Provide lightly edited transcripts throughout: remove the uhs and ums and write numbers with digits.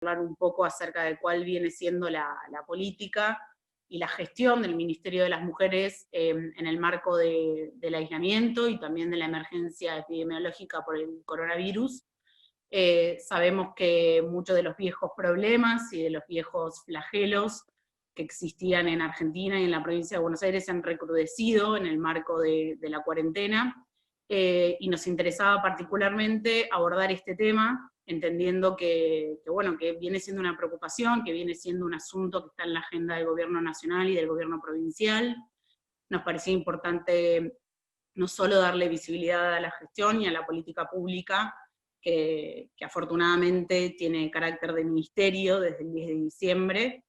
hablar un poco acerca de cuál viene siendo la política y la gestión del Ministerio de las Mujeres en el marco del aislamiento y también de la emergencia epidemiológica por el coronavirus. Sabemos que muchos de los viejos problemas y de los viejos flagelos que existían en Argentina y en la provincia de Buenos Aires se han recrudecido en el marco de la cuarentena, y nos interesaba particularmente abordar este tema, entendiendo bueno, que viene siendo una preocupación, que viene siendo un asunto que está en la agenda del gobierno nacional y del gobierno provincial. Nos parecía importante no solo darle visibilidad a la gestión y a la política pública, que afortunadamente tiene carácter de ministerio desde el 10 de diciembre,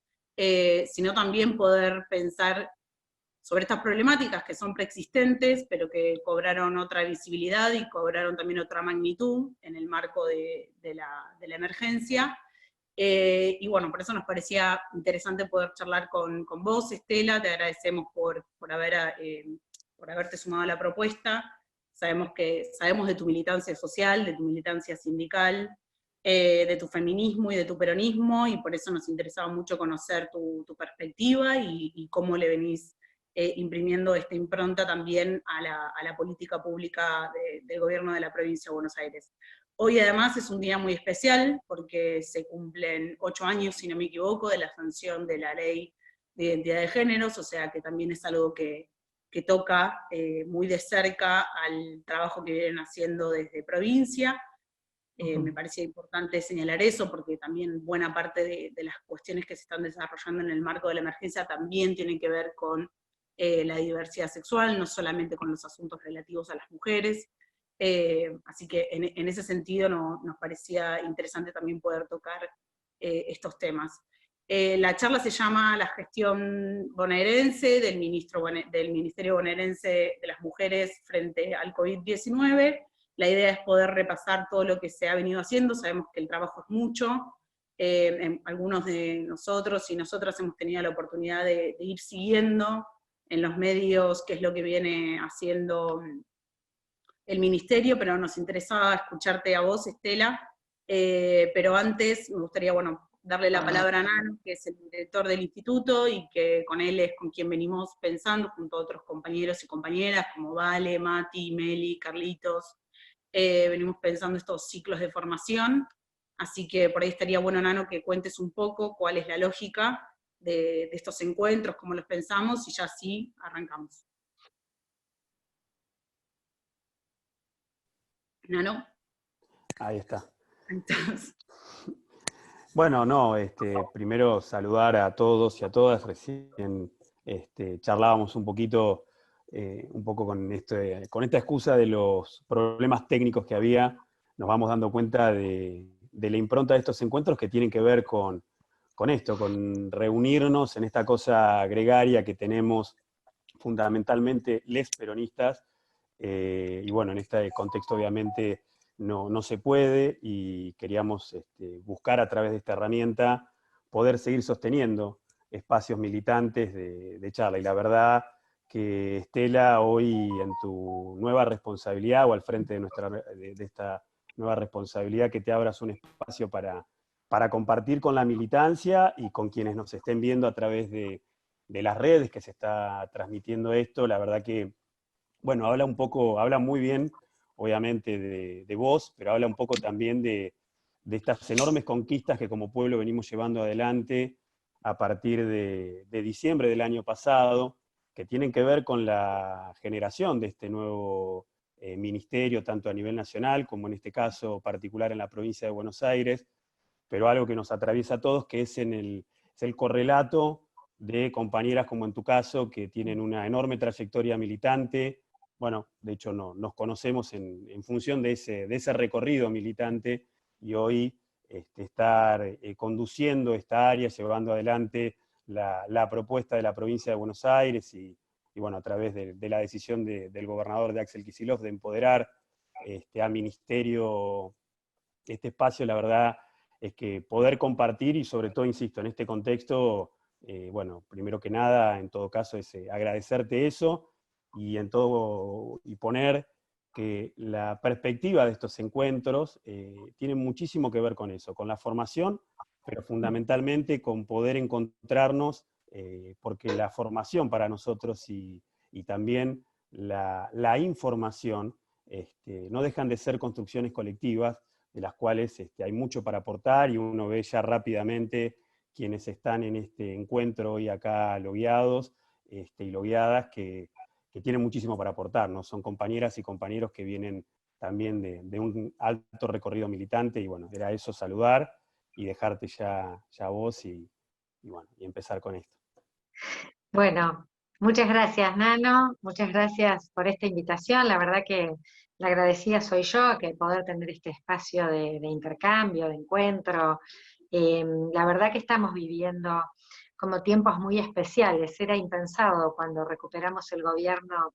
sino también poder pensar sobre estas problemáticas que son preexistentes, pero que cobraron otra visibilidad y cobraron también otra magnitud en el marco de la emergencia. Y bueno, por eso nos parecía interesante poder charlar con vos, Estela. Te agradecemos por haberte sumado a la propuesta. Sabemos de tu militancia social, de tu militancia sindical, de tu feminismo y de tu peronismo, y por eso nos interesaba mucho conocer tu perspectiva y cómo le venís imprimiendo esta impronta también a la política pública del gobierno de la provincia de Buenos Aires. Hoy además es un día muy especial porque se cumplen 8 años, si no me equivoco, de la sanción de la ley de identidad de géneros, o sea que también es algo que toca muy de cerca al trabajo que vienen haciendo desde provincia. Me parece importante señalar eso porque también buena parte de las cuestiones que se están desarrollando en el marco de la emergencia también tienen que ver con la diversidad sexual, no solamente con los asuntos relativos a las mujeres. Así que en ese sentido nos parecía interesante también poder tocar estos temas. La charla se llama La gestión bonaerense del Ministerio bonaerense de las Mujeres frente al COVID-19. La idea es poder repasar todo lo que se ha venido haciendo. Sabemos que el trabajo es mucho. Algunos de nosotros y nosotras hemos tenido la oportunidad de ir siguiendo en los medios qué es lo que viene haciendo el ministerio, pero nos interesaba escucharte a vos, Estela. Pero antes me gustaría, bueno, darle la palabra a Nano, que es el director del instituto, y que con él es con quien venimos pensando, junto a otros compañeros y compañeras, como Vale, Mati, Meli, Carlitos. Venimos pensando estos ciclos de formación, así que por ahí estaría bueno, Nano, que cuentes un poco cuál es la lógica de estos encuentros, cómo los pensamos, y ya sí, arrancamos. Nano. Ahí está. Entonces. Bueno, no, primero saludar a todos y a todas. Recién charlábamos un poco con esta excusa de los problemas técnicos que había. Nos vamos dando cuenta de la impronta de estos encuentros que tienen que ver con esto, con reunirnos en esta cosa gregaria que tenemos fundamentalmente les peronistas, y bueno, en este contexto obviamente no se puede, y queríamos buscar a través de esta herramienta poder seguir sosteniendo espacios militantes de charla. Y la verdad que, Estela, hoy en tu nueva responsabilidad, o al frente de esta nueva responsabilidad, que te abras un espacio para compartir con la militancia y con quienes nos estén viendo a través de las redes que se está transmitiendo esto. La verdad que, bueno, habla muy bien, obviamente, de vos, pero habla un poco también de estas enormes conquistas que como pueblo venimos llevando adelante a partir de diciembre del año pasado, que tienen que ver con la generación de este nuevo ministerio, tanto a nivel nacional como en este caso particular en la provincia de Buenos Aires, pero algo que nos atraviesa a todos, que es el correlato de compañeras como en tu caso, que tienen una enorme trayectoria militante. Bueno, de hecho nos conocemos en función de ese recorrido militante, y hoy estar conduciendo esta área, llevando adelante la propuesta de la provincia de Buenos Aires, y bueno, a través de la decisión del gobernador de Axel Kicillof de empoderar a ministerio este espacio. La verdad es que poder compartir, y sobre todo, insisto, en este contexto, bueno, primero que nada, en todo caso, es agradecerte eso, y poner que la perspectiva de estos encuentros tiene muchísimo que ver con eso, con la formación pero fundamentalmente con poder encontrarnos, porque la formación para nosotros y también la información no dejan de ser construcciones colectivas, de las cuales hay mucho para aportar, y uno ve ya rápidamente quienes están en este encuentro hoy acá logueados y logueadas, que tienen muchísimo para aportar, ¿no? Son compañeras y compañeros que vienen también de un alto recorrido militante, y bueno, era eso, saludar y dejarte ya vos bueno, y empezar con esto. Bueno, muchas gracias, Nano, muchas gracias por esta invitación. La verdad que la agradecida soy yo, que poder tener este espacio de intercambio, de encuentro. La verdad que estamos viviendo como tiempos muy especiales. Era impensado cuando recuperamos el gobierno,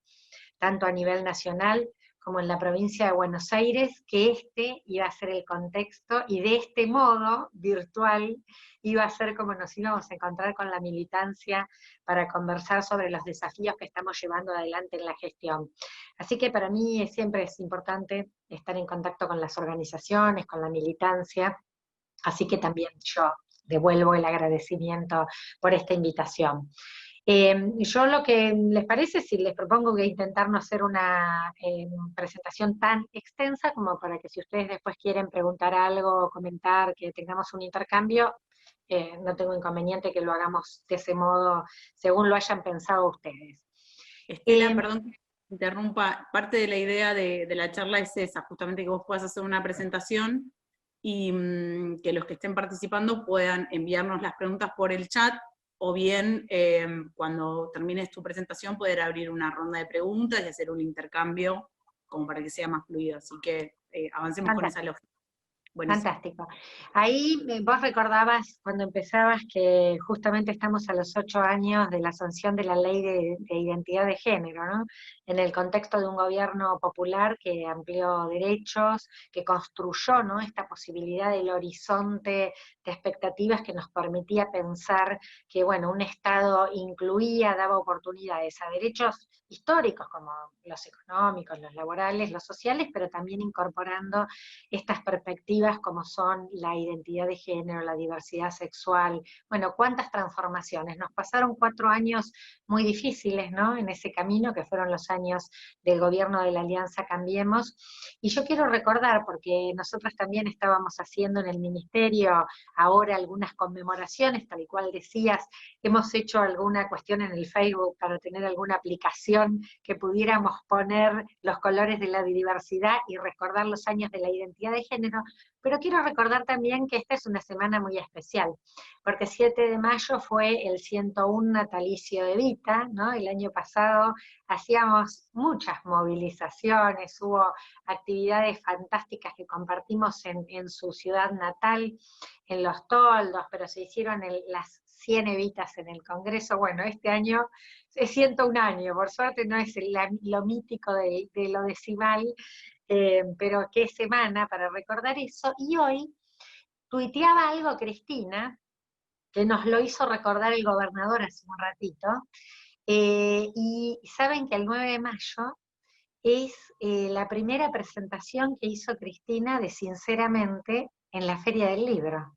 tanto a nivel nacional como en la provincia de Buenos Aires, que este iba a ser el contexto, y de este modo, virtual, iba a ser como nos íbamos a encontrar con la militancia para conversar sobre los desafíos que estamos llevando adelante en la gestión. Así que para mí siempre es importante estar en contacto con las organizaciones, con la militancia, así que también yo devuelvo el agradecimiento por esta invitación. Yo lo que les parece, si les propongo que intentar no hacer una presentación tan extensa como para que si ustedes después quieren preguntar algo, comentar, que tengamos un intercambio, no tengo inconveniente que lo hagamos de ese modo, según lo hayan pensado ustedes. Estela, perdón que interrumpa, parte de la idea de la charla es esa, justamente que vos puedas hacer una presentación y que los que estén participando puedan enviarnos las preguntas por el chat, o bien cuando termines tu presentación poder abrir una ronda de preguntas y hacer un intercambio como para que sea más fluido. Así que avancemos con esa lógica. Buenísimo. Fantástico. Ahí vos recordabas cuando empezabas que justamente estamos a los 8 años de la sanción de la ley de identidad de género, ¿no? En el contexto de un gobierno popular que amplió derechos, que construyó, ¿no?, esta posibilidad del horizonte de expectativas que nos permitía pensar que, bueno, un Estado incluía, daba oportunidades a derechos históricos como los económicos, los laborales, los sociales, pero también incorporando estas perspectivas como son la identidad de género, la diversidad sexual. Bueno, cuántas transformaciones. Nos pasaron 4 años muy difíciles, ¿no?, en ese camino, que fueron los años del gobierno de la Alianza Cambiemos. Y yo quiero recordar, porque nosotros también estábamos haciendo en el ministerio ahora algunas conmemoraciones, tal y cual decías, hemos hecho alguna cuestión en el Facebook para tener alguna aplicación que pudiéramos poner los colores de la diversidad y recordar los años de la identidad de género, pero quiero recordar también que esta es una semana muy especial, porque 7 de mayo fue el 101 natalicio de Evita, ¿no? El año pasado hacíamos muchas movilizaciones, hubo actividades fantásticas que compartimos en su ciudad natal, en Los Toldos, pero se hicieron las 100 Evitas en el Congreso. Bueno, este año es 101 año, por suerte no es lo mítico de lo decimal, pero qué semana para recordar eso. Y hoy tuiteaba algo Cristina, que nos lo hizo recordar el gobernador hace un ratito, y saben que el 9 de mayo es la primera presentación que hizo Cristina de Sinceramente en la Feria del Libro.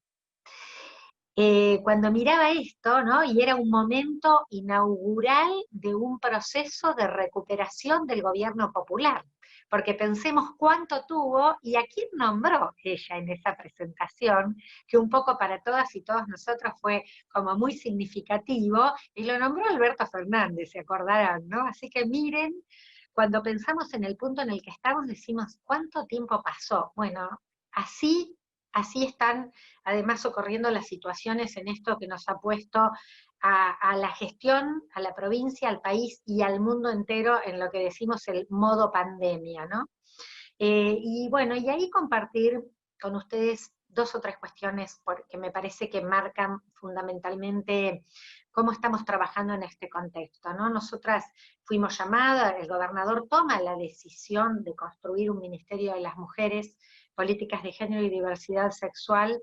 Cuando miraba esto, ¿no?, y era un momento inaugural de un proceso de recuperación del gobierno popular, porque pensemos cuánto tuvo y a quién nombró ella en esa presentación, que un poco para todas y todos nosotros fue como muy significativo, y lo nombró Alberto Fernández, se acordarán, ¿no? Así que miren, cuando pensamos en el punto en el que estamos, decimos, ¿cuánto tiempo pasó? Bueno, así están además ocurriendo las situaciones en esto que nos ha puesto a la gestión, a la provincia, al país y al mundo entero en lo que decimos el modo pandemia, ¿no? Y bueno, y ahí compartir con ustedes 2 o 3 cuestiones que me parece que marcan fundamentalmente cómo estamos trabajando en este contexto, ¿no? Nosotras fuimos llamadas, el gobernador toma la decisión de construir un Ministerio de las Mujeres, Políticas de Género y Diversidad Sexual,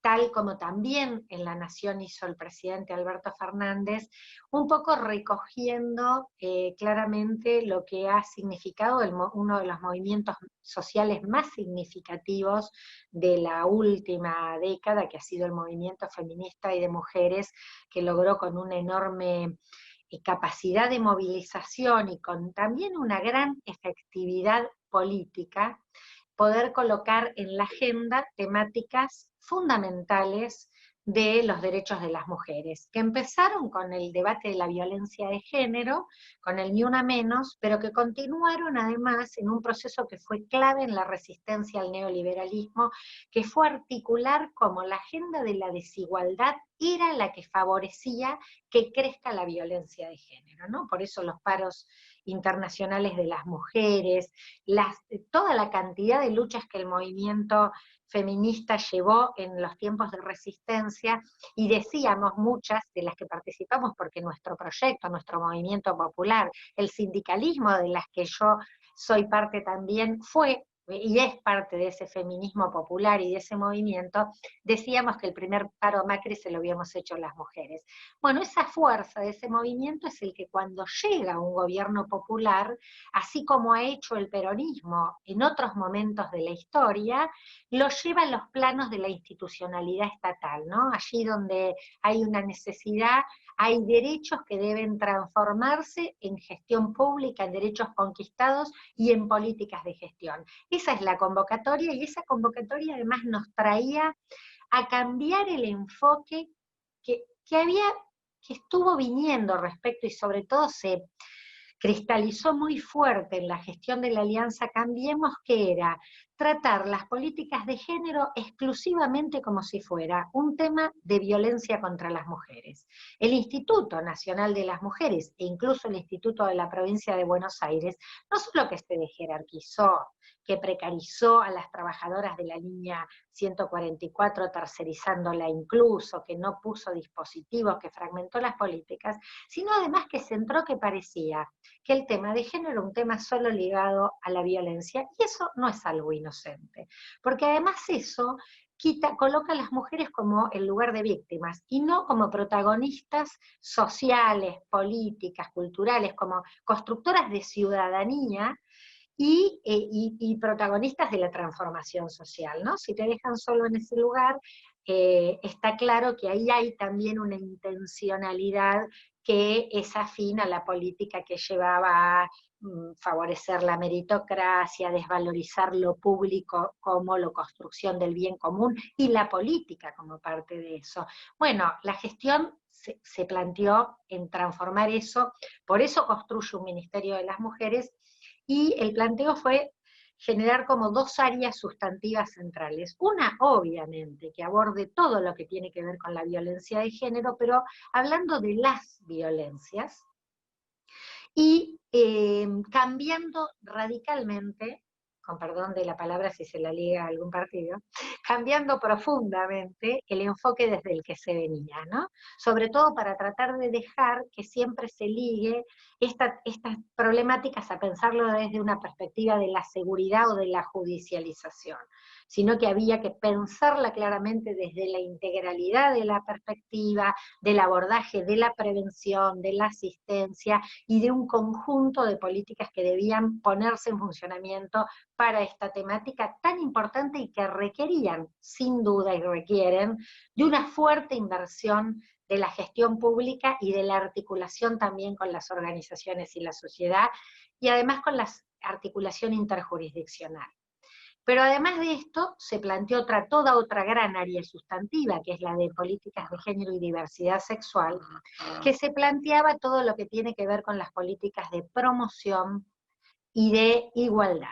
tal como también en La Nación hizo el presidente Alberto Fernández, un poco recogiendo claramente lo que ha significado uno de los movimientos sociales más significativos de la última década, que ha sido el movimiento feminista y de mujeres, que logró con una enorme capacidad de movilización y con también una gran efectividad política, poder colocar en la agenda temáticas fundamentales de los derechos de las mujeres, que empezaron con el debate de la violencia de género, con el Ni Una Menos, pero que continuaron además en un proceso que fue clave en la resistencia al neoliberalismo, que fue articular cómo la agenda de la desigualdad era la que favorecía que crezca la violencia de género, ¿no? Por eso los paros internacionales de las mujeres, toda la cantidad de luchas que el movimiento feminista llevó en los tiempos de resistencia, y decíamos muchas de las que participamos, porque nuestro proyecto, nuestro movimiento popular, el sindicalismo de las que yo soy parte también, fue y es parte de ese feminismo popular y de ese movimiento, decíamos que el primer paro Macri se lo habíamos hecho las mujeres. Bueno, esa fuerza de ese movimiento es el que cuando llega un gobierno popular, así como ha hecho el peronismo en otros momentos de la historia, lo lleva a los planos de la institucionalidad estatal, ¿no? Allí donde hay una necesidad, hay derechos que deben transformarse en gestión pública, en derechos conquistados y en políticas de gestión. Esa es la convocatoria, y esa convocatoria además nos traía a cambiar el enfoque que estuvo viniendo respecto, y sobre todo se cristalizó muy fuerte en la gestión de la Alianza Cambiemos, que era tratar las políticas de género exclusivamente como si fuera un tema de violencia contra las mujeres. El Instituto Nacional de las Mujeres, e incluso el Instituto de la Provincia de Buenos Aires, no solo que se desjerarquizó, que precarizó a las trabajadoras de la línea 144, tercerizándola incluso, que no puso dispositivos, que fragmentó las políticas, sino además que centró, que parecía que el tema de género era un tema solo ligado a la violencia, y eso no es algo inocente, porque además eso coloca a las mujeres como el lugar de víctimas, y no como protagonistas sociales, políticas, culturales, como constructoras de ciudadanía, y protagonistas de la transformación social, ¿no? Si te dejan solo en ese lugar, está claro que ahí hay también una intencionalidad que es afín a la política que llevaba a favorecer la meritocracia, desvalorizar lo público como la construcción del bien común, y la política como parte de eso. Bueno, la gestión se planteó en transformar eso, por eso construye un Ministerio de las Mujeres, y el planteo fue generar como dos áreas sustantivas centrales. Una, obviamente, que aborde todo lo que tiene que ver con la violencia de género, pero hablando de las violencias, y cambiando radicalmente, con perdón de la palabra si se la liga a algún partido, cambiando profundamente el enfoque desde el que se venía, ¿no? Sobre todo para tratar de dejar que siempre se ligue estas problemáticas a pensarlo desde una perspectiva de la seguridad o de la judicialización, sino que había que pensarla claramente desde la integralidad de la perspectiva, del abordaje, de la prevención, de la asistencia y de un conjunto de políticas que debían ponerse en funcionamiento para esta temática tan importante, y que requerían, sin duda, y requieren, de una fuerte inversión de la gestión pública y de la articulación también con las organizaciones y la sociedad, y además con la articulación interjurisdiccional. Pero además de esto, se planteó toda otra gran área sustantiva, que es la de políticas de género y diversidad sexual, que se planteaba todo lo que tiene que ver con las políticas de promoción y de igualdad,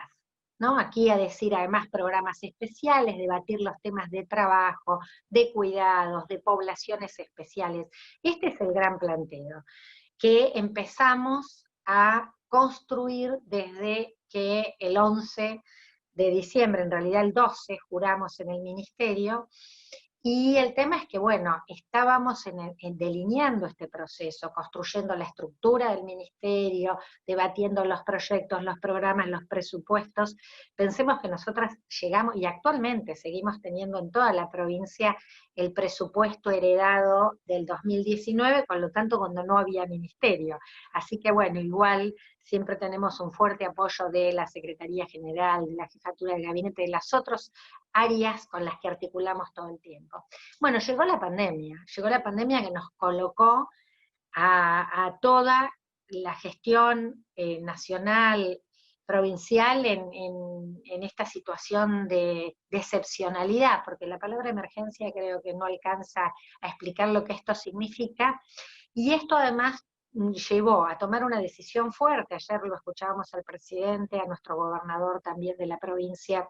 ¿no? Aquí a decir además programas especiales, debatir los temas de trabajo, de cuidados, de poblaciones especiales. Este es el gran planteo, que empezamos a construir desde que el 11 de diciembre, en realidad el 12, juramos en el Ministerio, Y el tema es que, bueno, estábamos delineando este proceso, construyendo la estructura del ministerio, debatiendo los proyectos, los programas, los presupuestos. Pensemos que nosotras llegamos, y actualmente seguimos teniendo en toda la provincia el presupuesto heredado del 2019, con lo tanto cuando no había ministerio. Así que bueno, igual siempre tenemos un fuerte apoyo de la Secretaría General, de la Jefatura del Gabinete, de las otras áreas con las que articulamos todo el tiempo. Bueno, llegó la pandemia que nos colocó a toda la gestión nacional, provincial, en esta situación de excepcionalidad, porque la palabra emergencia creo que no alcanza a explicar lo que esto significa, y esto además llevó a tomar una decisión fuerte. Ayer lo escuchábamos al presidente, a nuestro gobernador también de la provincia,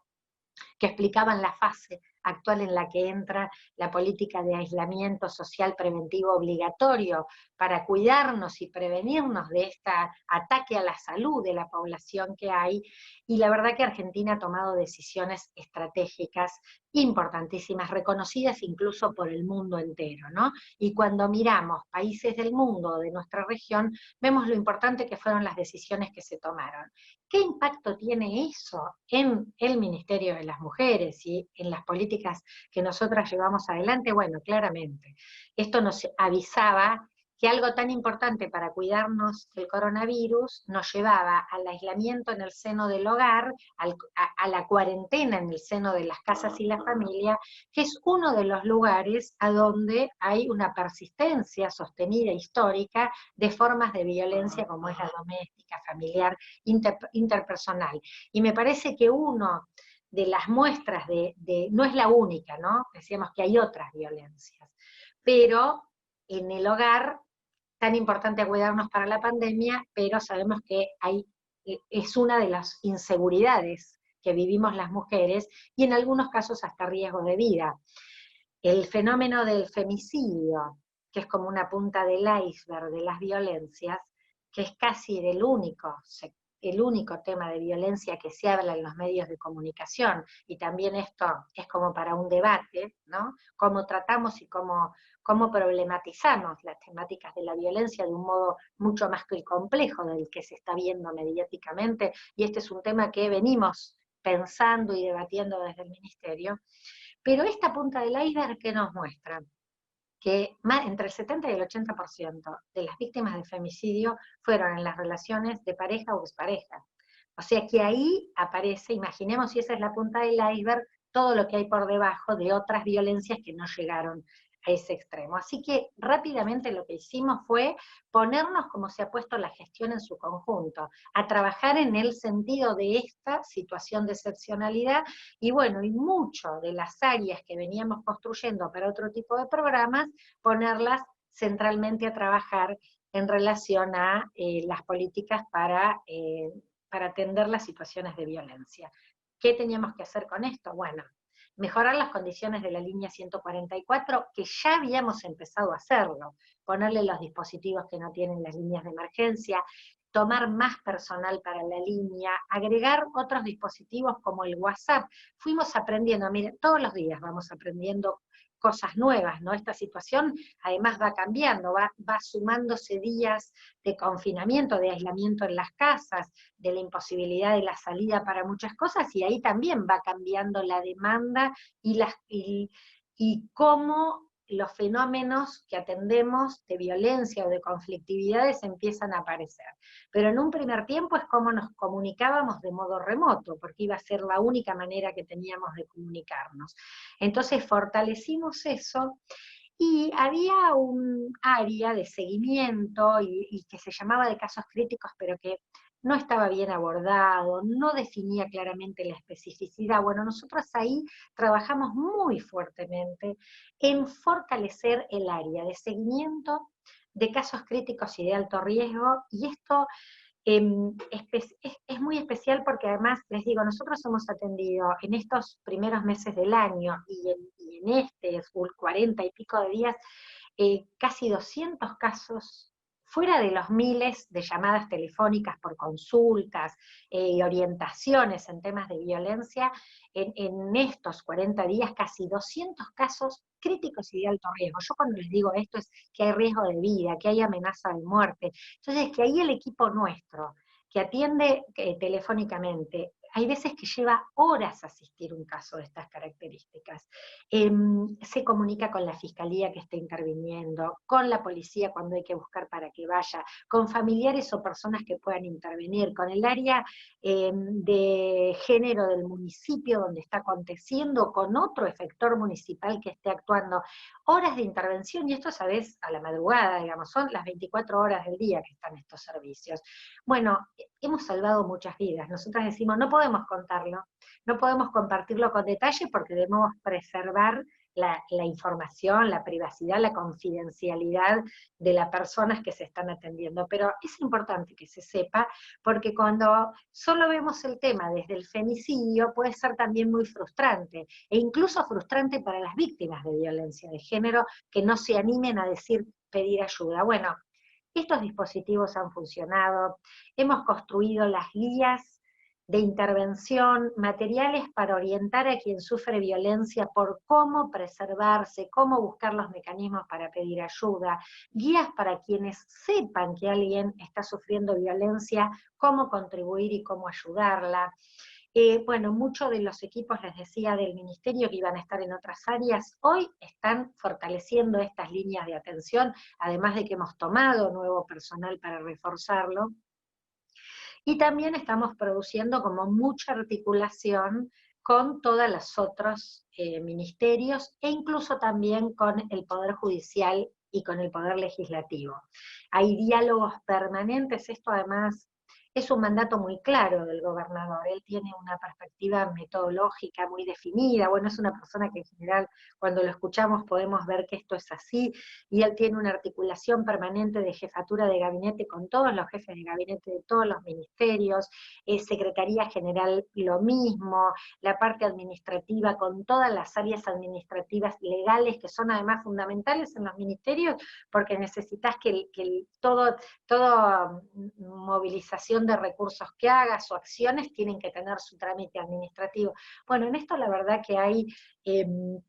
que explicaban la fase actual en la que entra la política de aislamiento social preventivo obligatorio para cuidarnos y prevenirnos de este ataque a la salud de la población que hay, y la verdad que Argentina ha tomado decisiones estratégicas importantísimas, reconocidas incluso por el mundo entero, ¿no? Y cuando miramos países del mundo, de nuestra región, vemos lo importante que fueron las decisiones que se tomaron. ¿Qué impacto tiene eso en el Ministerio de las Mujeres y en las políticas que nosotras llevamos adelante? Bueno, claramente, esto nos avisaba que algo tan importante para cuidarnos del coronavirus nos llevaba al aislamiento en el seno del hogar, a la cuarentena en el seno de las casas y la familia, que es uno de los lugares a donde hay una persistencia sostenida histórica de formas de violencia como es la doméstica, familiar, interpersonal. Y me parece que uno de las muestras no es la única, ¿no? Decíamos que hay otras violencias, pero en el hogar, tan importante cuidarnos para la pandemia, pero sabemos que es una de las inseguridades que vivimos las mujeres, y en algunos casos hasta riesgo de vida. El fenómeno del femicidio, que es como una punta del iceberg de las violencias, que es casi el único tema de violencia que se habla en los medios de comunicación, y también esto es como para un debate, ¿no? Cómo tratamos y cómo problematizamos las temáticas de la violencia de un modo mucho más complejo del que se está viendo mediáticamente, y este es un tema que venimos pensando y debatiendo desde el Ministerio. Pero esta punta del iceberg, ¿qué nos muestra? Que entre el 70 y el 80% de las víctimas de femicidio fueron en las relaciones de pareja o expareja. O sea que ahí aparece, imaginemos si esa es la punta del iceberg, todo lo que hay por debajo de otras violencias que no llegaron a ese extremo. Así que rápidamente lo que hicimos fue ponernos, como se ha puesto la gestión en su conjunto, a trabajar en el sentido de esta situación de excepcionalidad, y bueno, y mucho de las áreas que veníamos construyendo para otro tipo de programas, ponerlas centralmente a trabajar en relación a las políticas para atender las situaciones de violencia. ¿Qué teníamos que hacer con esto? Bueno, mejorar las condiciones de la línea 144, que ya habíamos empezado a hacerlo, ponerle los dispositivos que no tienen las líneas de emergencia, tomar más personal para la línea, agregar otros dispositivos como el WhatsApp. Fuimos aprendiendo, miren, todos los días vamos aprendiendo cosas nuevas, ¿no? Esta situación además va cambiando, va sumándose días de confinamiento, de aislamiento en las casas, de la imposibilidad de la salida para muchas cosas, y ahí también va cambiando la demanda y cómo los fenómenos que atendemos de violencia o de conflictividades empiezan a aparecer. Pero en un primer tiempo es como nos comunicábamos de modo remoto, porque iba a ser la única manera que teníamos de comunicarnos. Entonces fortalecimos eso, y había un área de seguimiento y que se llamaba de casos críticos, pero que no estaba bien abordado, no definía claramente la especificidad. Bueno, nosotros ahí trabajamos muy fuertemente en fortalecer el área de seguimiento de casos críticos y de alto riesgo, y esto es muy especial porque además, les digo, nosotros hemos atendido en estos primeros meses del año y en 40 y pico de días, casi 200 casos fuera de los miles de llamadas telefónicas por consultas y orientaciones en temas de violencia, en estos 40 días casi 200 casos críticos y de alto riesgo. Yo cuando les digo esto es que hay riesgo de vida, que hay amenaza de muerte. Entonces, que ahí el equipo nuestro, que atiende telefónicamente, hay veces que lleva horas asistir un caso de estas características. Se comunica con la fiscalía que está interviniendo, con la policía cuando hay que buscar para que vaya, con familiares o personas que puedan intervenir, con el área de género del municipio donde está aconteciendo, con otro efector municipal que esté actuando. Horas de intervención, y esto sabés a la madrugada, digamos, son las 24 horas del día que están estos servicios. Bueno, hemos salvado muchas vidas. Nosotras decimos, no podemos contarlo, no podemos compartirlo con detalle porque debemos preservar la información, la privacidad, la confidencialidad de las personas que se están atendiendo. Pero es importante que se sepa, porque cuando solo vemos el tema desde el femicidio, puede ser también muy frustrante, e incluso frustrante para las víctimas de violencia de género, que no se animen a pedir ayuda. Bueno, estos dispositivos han funcionado, hemos construido las guías de intervención, materiales para orientar a quien sufre violencia por cómo preservarse, cómo buscar los mecanismos para pedir ayuda, guías para quienes sepan que alguien está sufriendo violencia, cómo contribuir y cómo ayudarla. Bueno, muchos de los equipos, les decía, del ministerio que iban a estar en otras áreas, hoy están fortaleciendo estas líneas de atención, además de que hemos tomado nuevo personal para reforzarlo. Y también estamos produciendo como mucha articulación con todos los otros ministerios, e incluso también con el Poder Judicial y con el Poder Legislativo. Hay diálogos permanentes, esto además es un mandato muy claro del gobernador, él tiene una perspectiva metodológica muy definida, bueno, es una persona que en general cuando lo escuchamos podemos ver que esto es así, y él tiene una articulación permanente de jefatura de gabinete con todos los jefes de gabinete de todos los ministerios, Secretaría General lo mismo, la parte administrativa con todas las áreas administrativas legales que son además fundamentales en los ministerios, porque necesitas que toda movilización de recursos que hagas o acciones tienen que tener su trámite administrativo. Bueno, en esto la verdad que hay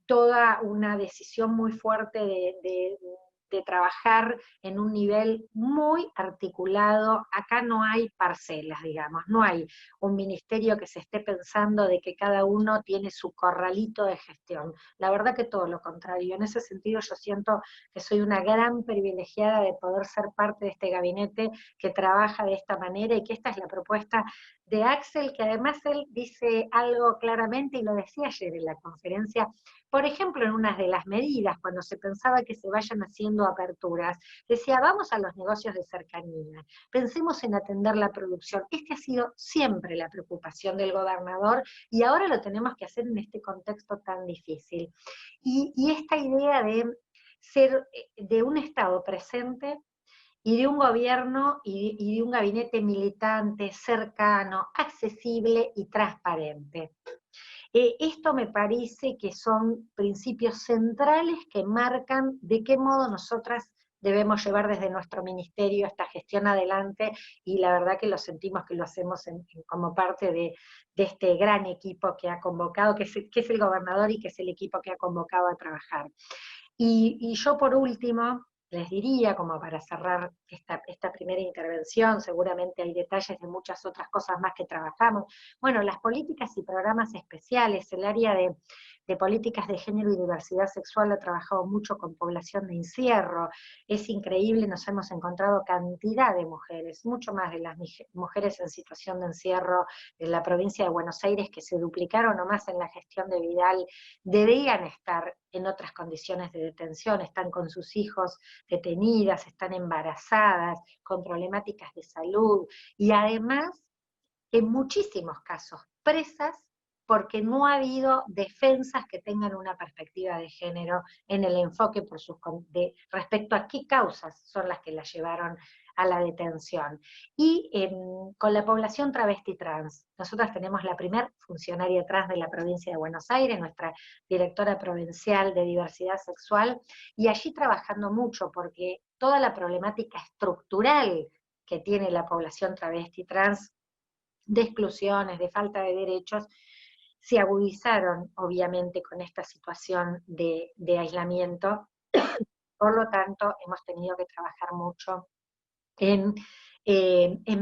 toda una decisión muy fuerte de trabajar en un nivel muy articulado. Acá no hay parcelas, digamos, no hay un ministerio que se esté pensando de que cada uno tiene su corralito de gestión. La verdad que todo lo contrario. En ese sentido yo siento que soy una gran privilegiada de poder ser parte de este gabinete que trabaja de esta manera, y que esta es la propuesta de Axel, que además él dice algo claramente, y lo decía ayer en la conferencia, por ejemplo, en una de las medidas, cuando se pensaba que se vayan haciendo aperturas, decía, vamos a los negocios de cercanía, pensemos en atender la producción. Este ha sido siempre la preocupación del gobernador, y ahora lo tenemos que hacer en este contexto tan difícil. Y esta idea de ser de un Estado presente, y de un gobierno y de un gabinete militante, cercano, accesible y transparente. Esto me parece que son principios centrales que marcan de qué modo nosotras debemos llevar desde nuestro ministerio esta gestión adelante, y la verdad que lo sentimos que lo hacemos como parte de este gran equipo que ha convocado, que es el gobernador y que es el equipo que ha convocado a trabajar. Y yo por último les diría, como para cerrar esta primera intervención, seguramente hay detalles de muchas otras cosas más que trabajamos. Bueno, las políticas y programas especiales, el área de políticas de género y diversidad sexual ha trabajado mucho con población de encierro. Es increíble, nos hemos encontrado cantidad de mujeres, mucho más de las mujeres en situación de encierro en la provincia de Buenos Aires, que se duplicaron nomás en la gestión de Vidal, deberían estar en otras condiciones de detención, están con sus hijos detenidas, están embarazadas, con problemáticas de salud, y además, en muchísimos casos, presas porque no ha habido defensas que tengan una perspectiva de género en el enfoque respecto a qué causas son las que las llevaron a la detención. Y con la población travesti trans, nosotras tenemos la primer funcionaria trans de la provincia de Buenos Aires, nuestra directora provincial de diversidad sexual, y allí trabajando mucho, porque toda la problemática estructural que tiene la población travesti trans, de exclusiones, de falta de derechos, se agudizaron obviamente con esta situación de aislamiento. Por lo tanto, hemos tenido que trabajar mucho en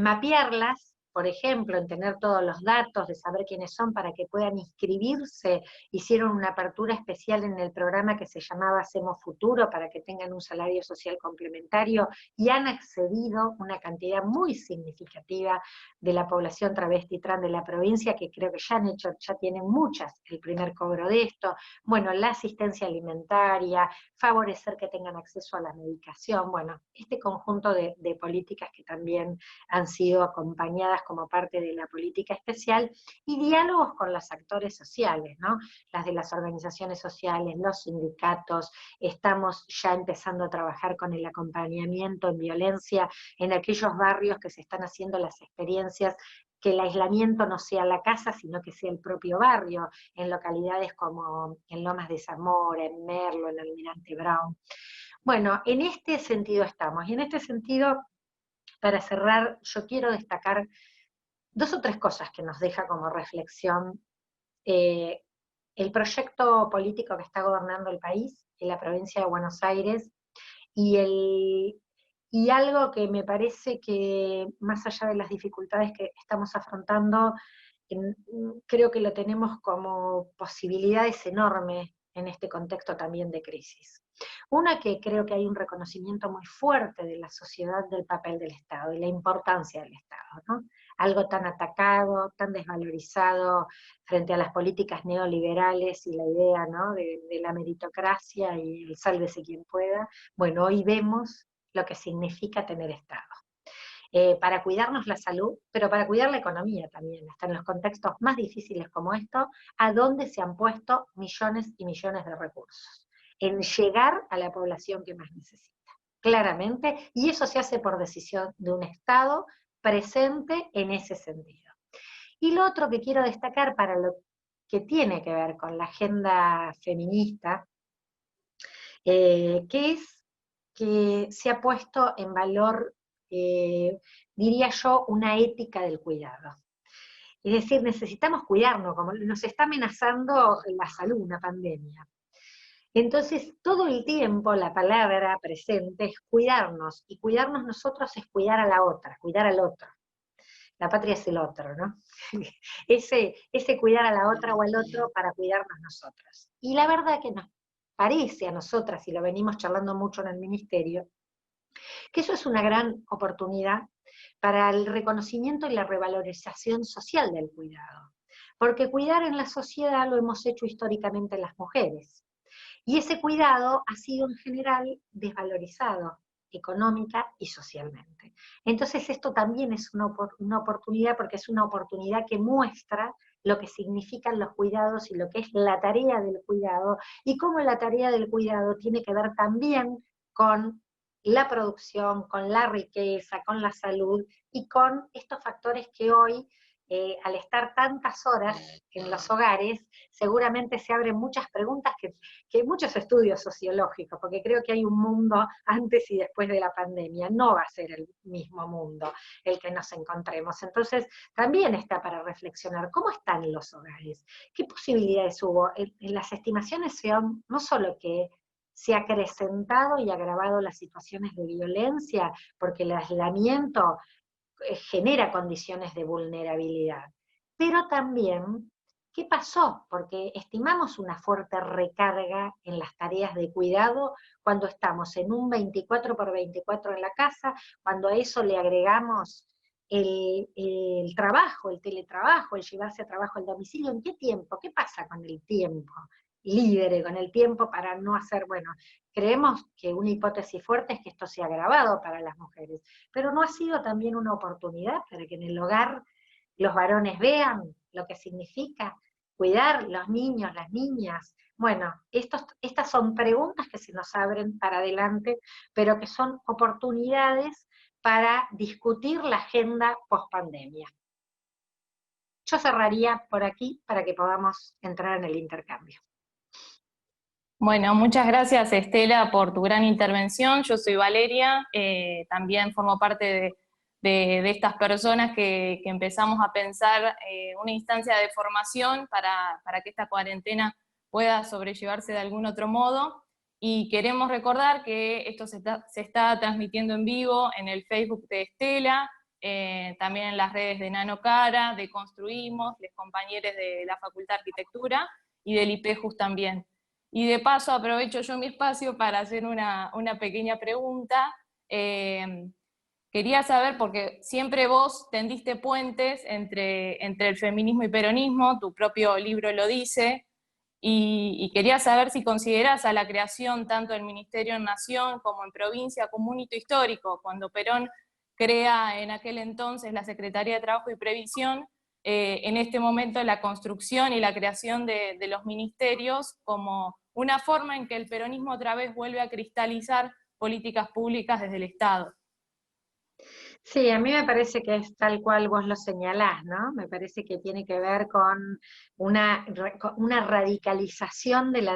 mapearlas, por ejemplo, en tener todos los datos, de saber quiénes son para que puedan inscribirse. Hicieron una apertura especial en el programa que se llamaba Hacemos Futuro, para que tengan un salario social complementario, y han accedido una cantidad muy significativa de la población travesti trans de la provincia, que creo que ya tienen muchas el primer cobro de esto. Bueno, la asistencia alimentaria, favorecer que tengan acceso a la medicación, bueno, este conjunto de políticas que también han sido acompañadas como parte de la política especial, y diálogos con los actores sociales, ¿no? Las de las organizaciones sociales, los sindicatos. Estamos ya empezando a trabajar con el acompañamiento en violencia en aquellos barrios que se están haciendo las experiencias, que el aislamiento no sea la casa, sino que sea el propio barrio, en localidades como en Lomas de Zamora, en Merlo, en Almirante Brown. Bueno, en este sentido estamos, y en este sentido, para cerrar, yo quiero destacar 2 o 3 cosas que nos deja como reflexión el proyecto político que está gobernando el país, en la provincia de Buenos Aires, y algo que me parece que, más allá de las dificultades que estamos afrontando, creo que lo tenemos como posibilidades enormes en este contexto también de crisis. Una, que creo que hay un reconocimiento muy fuerte de la sociedad del papel del Estado y la importancia del Estado, ¿no? Algo tan atacado, tan desvalorizado frente a las políticas neoliberales y la idea, ¿no?, de la meritocracia y el sálvese quien pueda. Bueno, hoy vemos lo que significa tener Estado. Para cuidarnos la salud, pero para cuidar la economía también, hasta en los contextos más difíciles como esto, a donde se han puesto millones y millones de recursos, en llegar a la población que más necesita, claramente, y eso se hace por decisión de un Estado presente en ese sentido. Y lo otro que quiero destacar para lo que tiene que ver con la agenda feminista, que es que se ha puesto en valor, diría yo, una ética del cuidado. Es decir, necesitamos cuidarnos, como nos está amenazando la salud, una pandemia. Entonces, todo el tiempo la palabra presente es cuidarnos, y cuidarnos nosotros es cuidar a la otra, cuidar al otro. La patria es el otro, ¿no? ese cuidar a la otra o al otro para cuidarnos nosotros. Y la verdad que nos parece a nosotras, y lo venimos charlando mucho en el ministerio, que eso es una gran oportunidad para el reconocimiento y la revalorización social del cuidado. Porque cuidar en la sociedad lo hemos hecho históricamente las mujeres. Y ese cuidado ha sido en general desvalorizado económica y socialmente. Entonces esto también es una oportunidad, porque es una oportunidad que muestra lo que significan los cuidados y lo que es la tarea del cuidado, y cómo la tarea del cuidado tiene que ver también con la producción, con la riqueza, con la salud, y con estos factores que hoy, al estar tantas horas en los hogares, seguramente se abren muchas preguntas, que muchos estudios sociológicos, porque creo que hay un mundo antes y después de la pandemia, no va a ser el mismo mundo el que nos encontremos. Entonces, también está para reflexionar, ¿cómo están los hogares? ¿Qué posibilidades hubo? En las estimaciones son no solo que se ha acrecentado y agravado las situaciones de violencia, porque el aislamiento genera condiciones de vulnerabilidad, pero también, ¿qué pasó? Porque estimamos una fuerte recarga en las tareas de cuidado cuando estamos en un 24/24 en la casa, cuando a eso le agregamos el trabajo, el teletrabajo, el llevarse a trabajo al domicilio. ¿En qué tiempo? ¿Qué pasa con el tiempo libre, con el tiempo para no hacer? Bueno, creemos que una hipótesis fuerte es que esto se ha agravado para las mujeres, pero ¿no ha sido también una oportunidad para que en el hogar los varones vean lo que significa cuidar los niños, las niñas? Bueno, estas son preguntas que se nos abren para adelante, pero que son oportunidades para discutir la agenda post-pandemia. Yo cerraría por aquí para que podamos entrar en el intercambio. Bueno, muchas gracias Estela por tu gran intervención. Yo soy Valeria, también formo parte de estas personas que empezamos a pensar una instancia de formación para que esta cuarentena pueda sobrellevarse de algún otro modo. Y queremos recordar que esto se está transmitiendo en vivo en el Facebook de Estela, también en las redes de Nanocara, de Construimos, los compañeros de la Facultad de Arquitectura y del IPEJUS también. Y de paso aprovecho yo mi espacio para hacer una pequeña pregunta. Quería saber, porque siempre vos tendiste puentes entre el feminismo y peronismo, tu propio libro lo dice, y quería saber si considerás a la creación tanto del Ministerio en Nación como en provincia como un hito histórico, cuando Perón crea en aquel entonces la Secretaría de Trabajo y Previsión, en este momento la construcción y la creación de los ministerios como una forma en que el peronismo otra vez vuelve a cristalizar políticas públicas desde el Estado. Sí, a mí me parece que es tal cual vos lo señalás, ¿no? Me parece que tiene que ver con una radicalización de la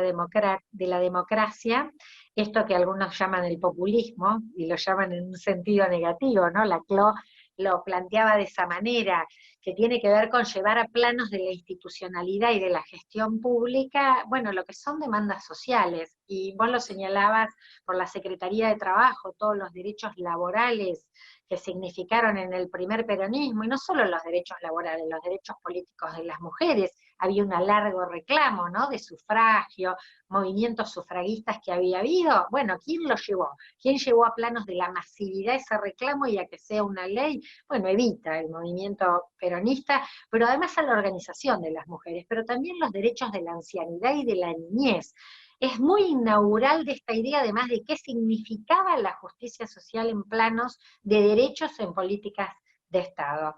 democracia, esto que algunos llaman el populismo, y lo llaman en un sentido negativo, ¿no? La CLO lo planteaba de esa manera, que tiene que ver con llevar a planos de la institucionalidad y de la gestión pública, bueno, lo que son demandas sociales, y vos lo señalabas por la Secretaría de Trabajo, todos los derechos laborales que significaron en el primer peronismo, y no solo los derechos laborales, los derechos políticos de las mujeres, había un largo reclamo, ¿no?, de sufragio, movimientos sufragistas que había habido. Bueno, ¿quién lo llevó? ¿Quién llevó a planos de la masividad ese reclamo y a que sea una ley? Bueno, Evita, el movimiento peronista, pero además a la organización de las mujeres, pero también los derechos de la ancianidad y de la niñez. Es muy inaugural de esta idea, además, de qué significaba la justicia social en planos de derechos en políticas de Estado.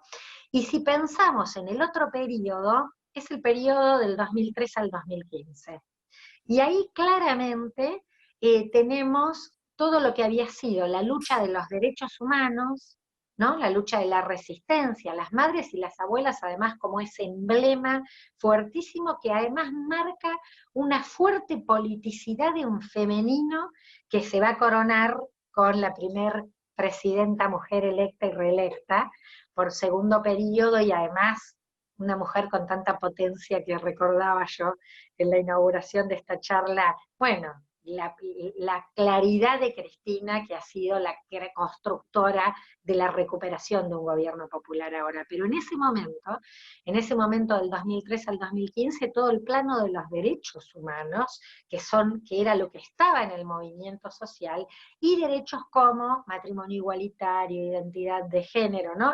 Y si pensamos en el otro periodo, es el periodo del 2003 al 2015. Y ahí claramente tenemos todo lo que había sido la lucha de los derechos humanos, ¿no? La lucha de la resistencia, las madres y las abuelas además como ese emblema fuertísimo que además marca una fuerte politicidad de un femenino que se va a coronar con la primer presidenta mujer electa y reelecta por segundo periodo, y además una mujer con tanta potencia que recordaba yo en la inauguración de esta charla, bueno, la claridad de Cristina, que ha sido la constructora de la recuperación de un gobierno popular ahora. Pero en ese momento del 2003 al 2015, todo el plano de los derechos humanos, que era lo que estaba en el movimiento social, y derechos como matrimonio igualitario, identidad de género, ¿no?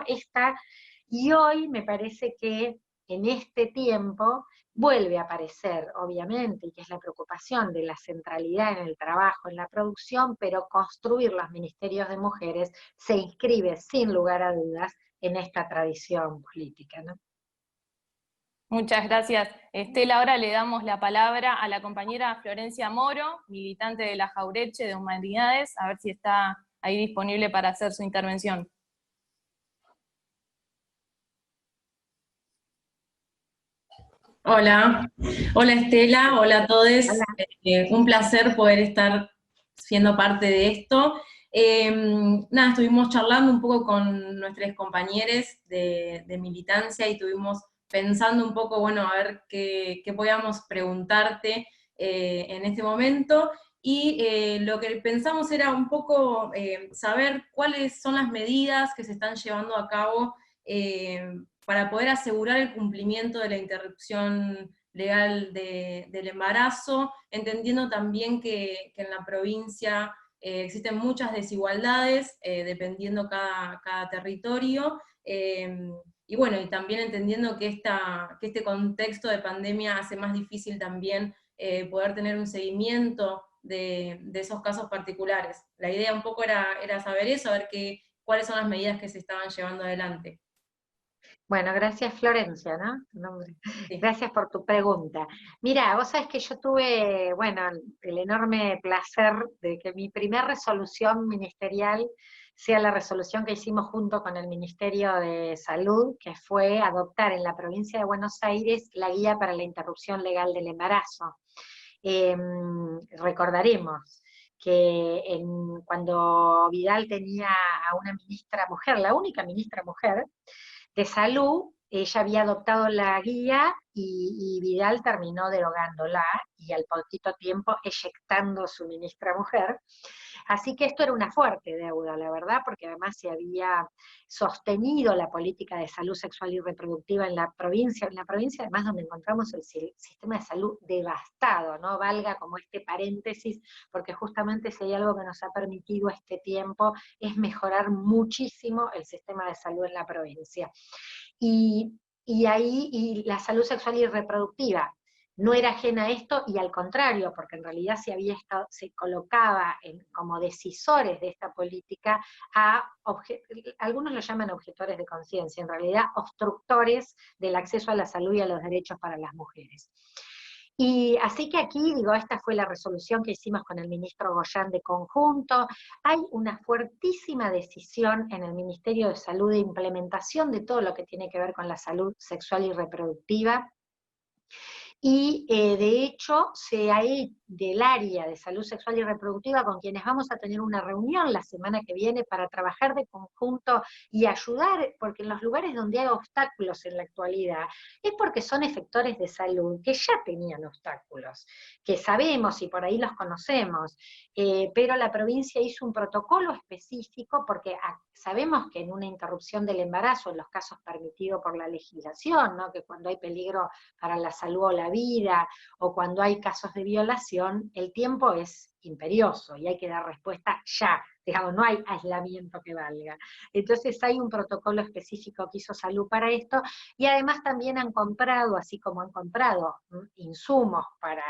Y hoy me parece que en este tiempo vuelve a aparecer, obviamente, y que es la preocupación de la centralidad en el trabajo, en la producción, pero construir los ministerios de mujeres se inscribe sin lugar a dudas en esta tradición política, ¿no? Muchas gracias, Estela. Ahora le damos la palabra a la compañera Florencia Moro, militante de la Jauretche de Humanidades, a ver si está ahí disponible para hacer su intervención. Hola, hola Estela, hola a todos. Hola. Un placer poder estar siendo parte de esto. Nada, estuvimos charlando un poco con nuestros compañeros de militancia y estuvimos pensando un poco, bueno, a ver qué podíamos preguntarte en este momento. Y lo que pensamos era un poco saber cuáles son las medidas que se están llevando a cabo para poder asegurar el cumplimiento de la interrupción legal del embarazo, entendiendo también que en la provincia existen muchas desigualdades, dependiendo cada territorio, y bueno, y también entendiendo que este contexto de pandemia hace más difícil también poder tener un seguimiento de esos casos particulares. La idea un poco era saber eso, saber cuáles son las medidas que se estaban llevando adelante. Bueno, gracias Florencia, ¿no? Tu nombre. Sí. Gracias por tu pregunta. Mira, vos sabés que yo tuve, bueno, el enorme placer de que mi primer resolución ministerial sea la resolución que hicimos junto con el Ministerio de Salud, que fue adoptar en la provincia de Buenos Aires la guía para la interrupción legal del embarazo. Recordaremos que cuando Vidal tenía a una ministra mujer, la única ministra mujer de salud, ella había adoptado la guía y Vidal terminó derogándola y al poquito tiempo eyectando su ministra mujer. Así que esto era una fuerte deuda, la verdad, porque además se había sostenido la política de salud sexual y reproductiva en la provincia además donde encontramos el sistema de salud devastado, ¿no? Valga como este paréntesis, porque justamente si hay algo que nos ha permitido este tiempo es mejorar muchísimo el sistema de salud en la provincia. Y la salud sexual y reproductiva no era ajena a esto, y al contrario, porque en realidad se colocaba como decisores de esta política algunos lo llaman objetores de conciencia, en realidad obstructores del acceso a la salud y a los derechos para las mujeres. Y así que aquí, digo, esta fue la resolución que hicimos con el ministro Goyán de conjunto. Hay una fuertísima decisión en el Ministerio de Salud de implementación de todo lo que tiene que ver con la salud sexual y reproductiva. Y de hecho, del área de salud sexual y reproductiva, con quienes vamos a tener una reunión la semana que viene para trabajar de conjunto y ayudar, porque en los lugares donde hay obstáculos en la actualidad, es porque son efectores de salud que ya tenían obstáculos, que sabemos y por ahí los conocemos, pero la provincia hizo un protocolo específico porque sabemos que en una interrupción del embarazo, en los casos permitidos por la legislación, ¿no? Que cuando hay peligro para la salud o la vida, o cuando hay casos de violación, el tiempo es imperioso y hay que dar respuesta ya, digamos, no hay aislamiento que valga. Entonces hay un protocolo específico que hizo Salud para esto, y además también han comprado, así como han comprado insumos para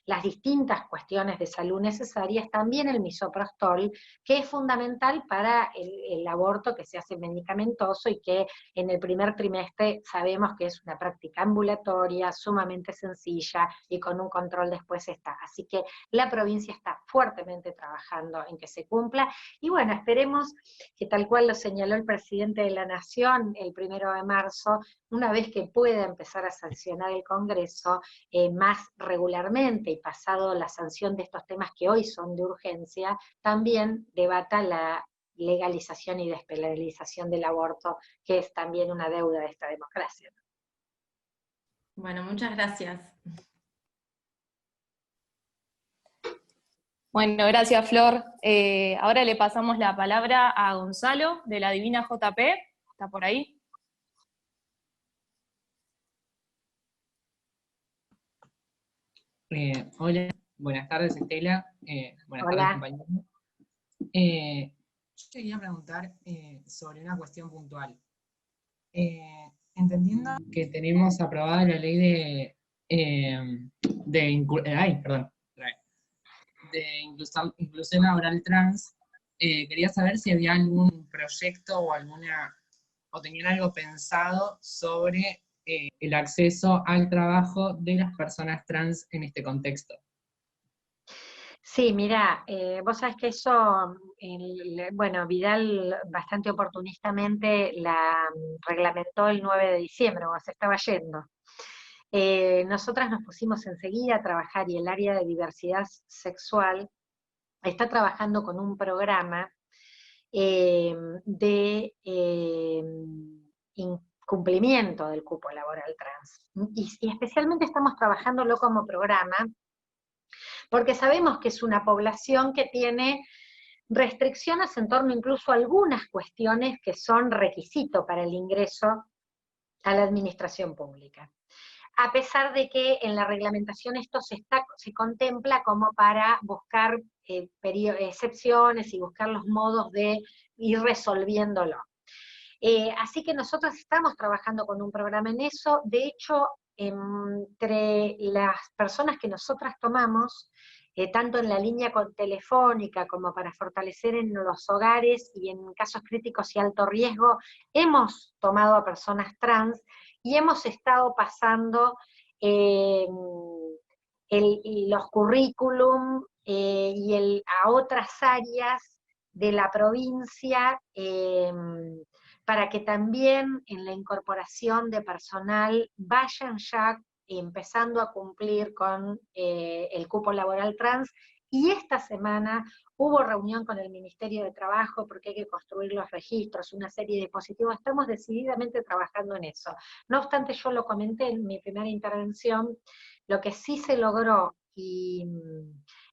las distintas cuestiones de salud necesarias, también el misoprostol, que es fundamental para el aborto que se hace medicamentoso y que en el primer trimestre sabemos que es una práctica ambulatoria, sumamente sencilla y con un control después está. Así que la provincia está fuertemente trabajando en que se cumpla, y bueno, esperemos que tal cual lo señaló el presidente de la Nación el 1 de marzo, una vez que pueda empezar a sancionar el Congreso más regularmente y pasado la sanción de estos temas que hoy son de urgencia, también debata la legalización y despenalización del aborto, que es también una deuda de esta democracia. Bueno, muchas gracias. Bueno, gracias Flor. Ahora le pasamos la palabra a Gonzalo, de la Divina JP. ¿Está por ahí? Hola, buenas tardes Estela, buenas Hola. tardes compañeros. Yo quería preguntar sobre una cuestión puntual. Entendiendo que tenemos aprobada la ley de inclusión laboral trans, quería saber si había algún proyecto o tenían algo pensado sobre el acceso al trabajo de las personas trans en este contexto. Sí, mira, vos sabés que eso, bueno, Vidal bastante oportunistamente la reglamentó el 9 de diciembre, cuando se estaba yendo. Nosotras nos pusimos enseguida a trabajar, y el área de diversidad sexual está trabajando con un programa de cumplimiento del cupo laboral trans. Y especialmente estamos trabajándolo como programa, porque sabemos que es una población que tiene restricciones en torno incluso a algunas cuestiones que son requisito para el ingreso a la administración pública. A pesar de que en la reglamentación esto se contempla como para buscar excepciones y buscar los modos de ir resolviéndolo. Así que nosotros estamos trabajando con un programa en eso. De hecho, entre las personas que nosotras tomamos, tanto en la línea telefónica como para fortalecer en los hogares y en casos críticos y alto riesgo, hemos tomado a personas trans y hemos estado pasando los currículum a otras áreas de la provincia, para que también en la incorporación de personal vayan ya empezando a cumplir con el cupo laboral trans, y esta semana hubo reunión con el Ministerio de Trabajo porque hay que construir los registros, una serie de dispositivos, estamos decididamente trabajando en eso. No obstante, yo lo comenté en mi primera intervención, lo que sí se logró, y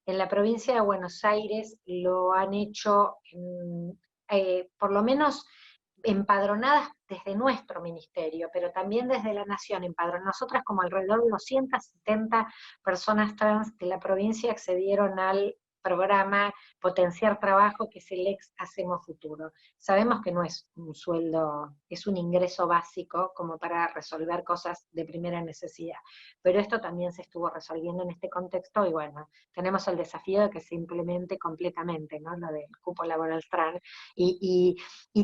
en la provincia de Buenos Aires lo han hecho, por lo menos empadronadas desde nuestro ministerio, pero también desde la Nación, nosotras como alrededor de 270 personas trans de la provincia accedieron al programa Potenciar Trabajo, que es el ex Hacemos Futuro. Sabemos que no es un sueldo, es un ingreso básico como para resolver cosas de primera necesidad, pero esto también se estuvo resolviendo en este contexto, y bueno, tenemos el desafío de que se implemente completamente, ¿no?, lo del cupo laboral trans, y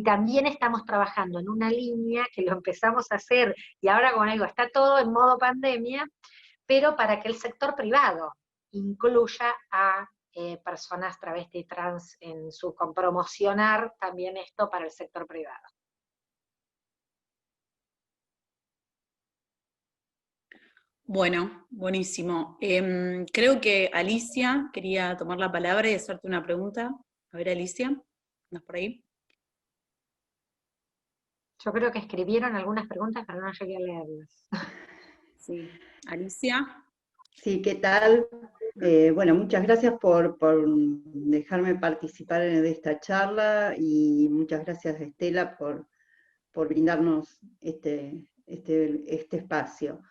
también estamos trabajando en una línea que lo empezamos a hacer, y ahora, como digo, está todo en modo pandemia, pero para que el sector privado incluya a personas travesti y trans con promocionar también esto para el sector privado. Bueno, buenísimo. Creo que Alicia quería tomar la palabra y hacerte una pregunta. A ver, Alicia, ¿andas por ahí? Yo creo que escribieron algunas preguntas, pero no llegué a leerlas. Sí. Alicia. Sí, ¿qué tal? Bueno, muchas gracias por dejarme participar de esta charla, y muchas gracias, Estela, por brindarnos este espacio.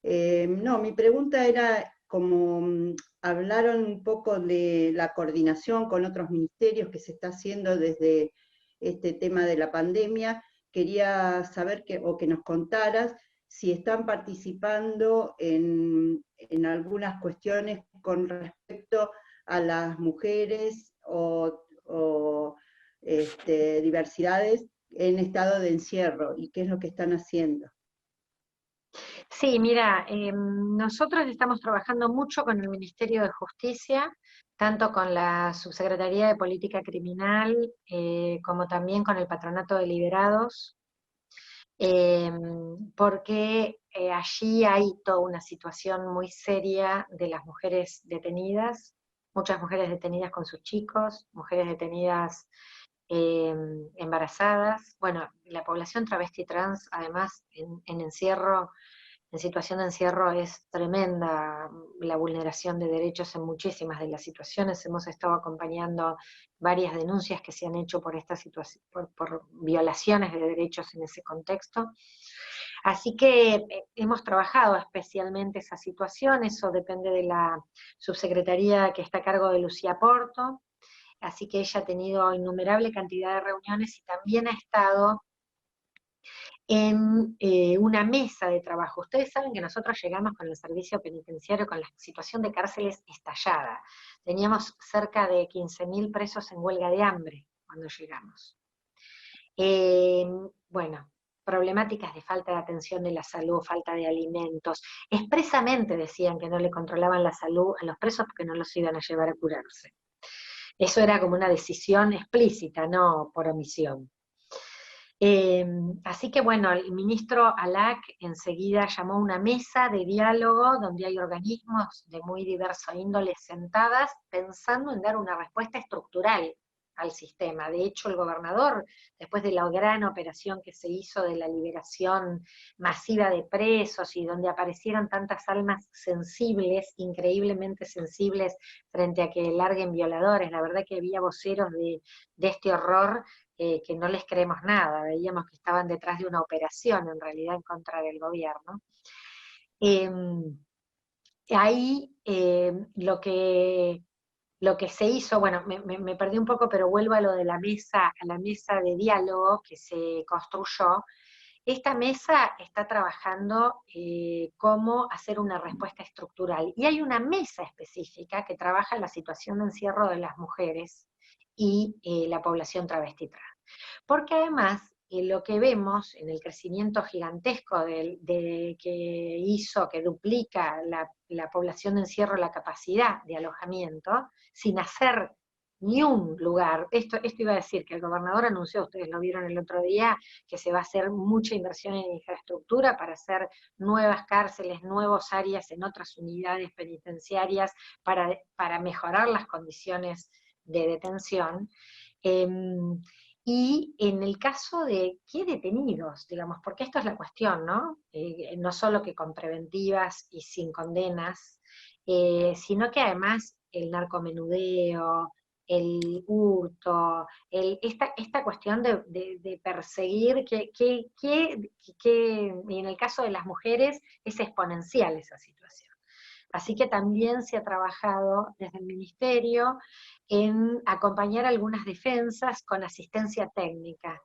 No, mi pregunta era, como hablaron un poco de la coordinación con otros ministerios que se está haciendo desde este tema de la pandemia, quería saber que nos contaras si están participando en algunas cuestiones con respecto a las mujeres o diversidades en estado de encierro, y qué es lo que están haciendo. Sí, mira, nosotros estamos trabajando mucho con el Ministerio de Justicia, tanto con la Subsecretaría de Política Criminal, como también con el Patronato de Liberados, porque allí hay toda una situación muy seria de las mujeres detenidas, muchas mujeres detenidas con sus chicos, mujeres detenidas embarazadas. Bueno, la población travesti trans, además, en encierro, en situación de encierro, es tremenda la vulneración de derechos en muchísimas de las situaciones. Hemos estado acompañando varias denuncias que se han hecho por esta situación, por violaciones de derechos en ese contexto. Así que hemos trabajado especialmente esa situación, eso depende de la subsecretaría que está a cargo de Lucía Porto, así que ella ha tenido innumerable cantidad de reuniones y también ha estado en una mesa de trabajo. Ustedes saben que nosotros llegamos con el servicio penitenciario con la situación de cárceles estallada. Teníamos cerca de 15.000 presos en huelga de hambre cuando llegamos. Bueno, problemáticas de falta de atención de la salud, falta de alimentos. Expresamente decían que no le controlaban la salud a los presos porque no los iban a llevar a curarse. Eso era como una decisión explícita, no por omisión. Así que bueno, el ministro Alac enseguida llamó una mesa de diálogo donde hay organismos de muy diversa índole sentadas pensando en dar una respuesta estructural al sistema. De hecho, el gobernador, después de la gran operación que se hizo de la liberación masiva de presos y donde aparecieron tantas almas sensibles, increíblemente sensibles, frente a que larguen violadores, la verdad que había voceros de este horror que no les creemos nada, veíamos que estaban detrás de una operación en realidad en contra del gobierno. Ahí lo que se hizo, bueno, me perdí un poco, pero vuelvo a lo de la mesa de diálogo que se construyó. Esta mesa está trabajando cómo hacer una respuesta estructural, y hay una mesa específica que trabaja en la situación de encierro de las mujeres y la población travesti trans. Porque además, lo que vemos en el crecimiento gigantesco que duplica la población de encierro, la capacidad de alojamiento, sin hacer ni un lugar. Esto iba a decir que el gobernador anunció, ustedes lo vieron el otro día, que se va a hacer mucha inversión en infraestructura para hacer nuevas cárceles, nuevas áreas en otras unidades penitenciarias para mejorar las condiciones de detención. Y en el caso de qué detenidos, digamos, porque esto es la cuestión, ¿no? No solo que con preventivas y sin condenas, sino que además el narcomenudeo, el hurto, esta cuestión de perseguir, que y en el caso de las mujeres es exponencial esa situación. Así que también se ha trabajado desde el Ministerio en acompañar algunas defensas con asistencia técnica.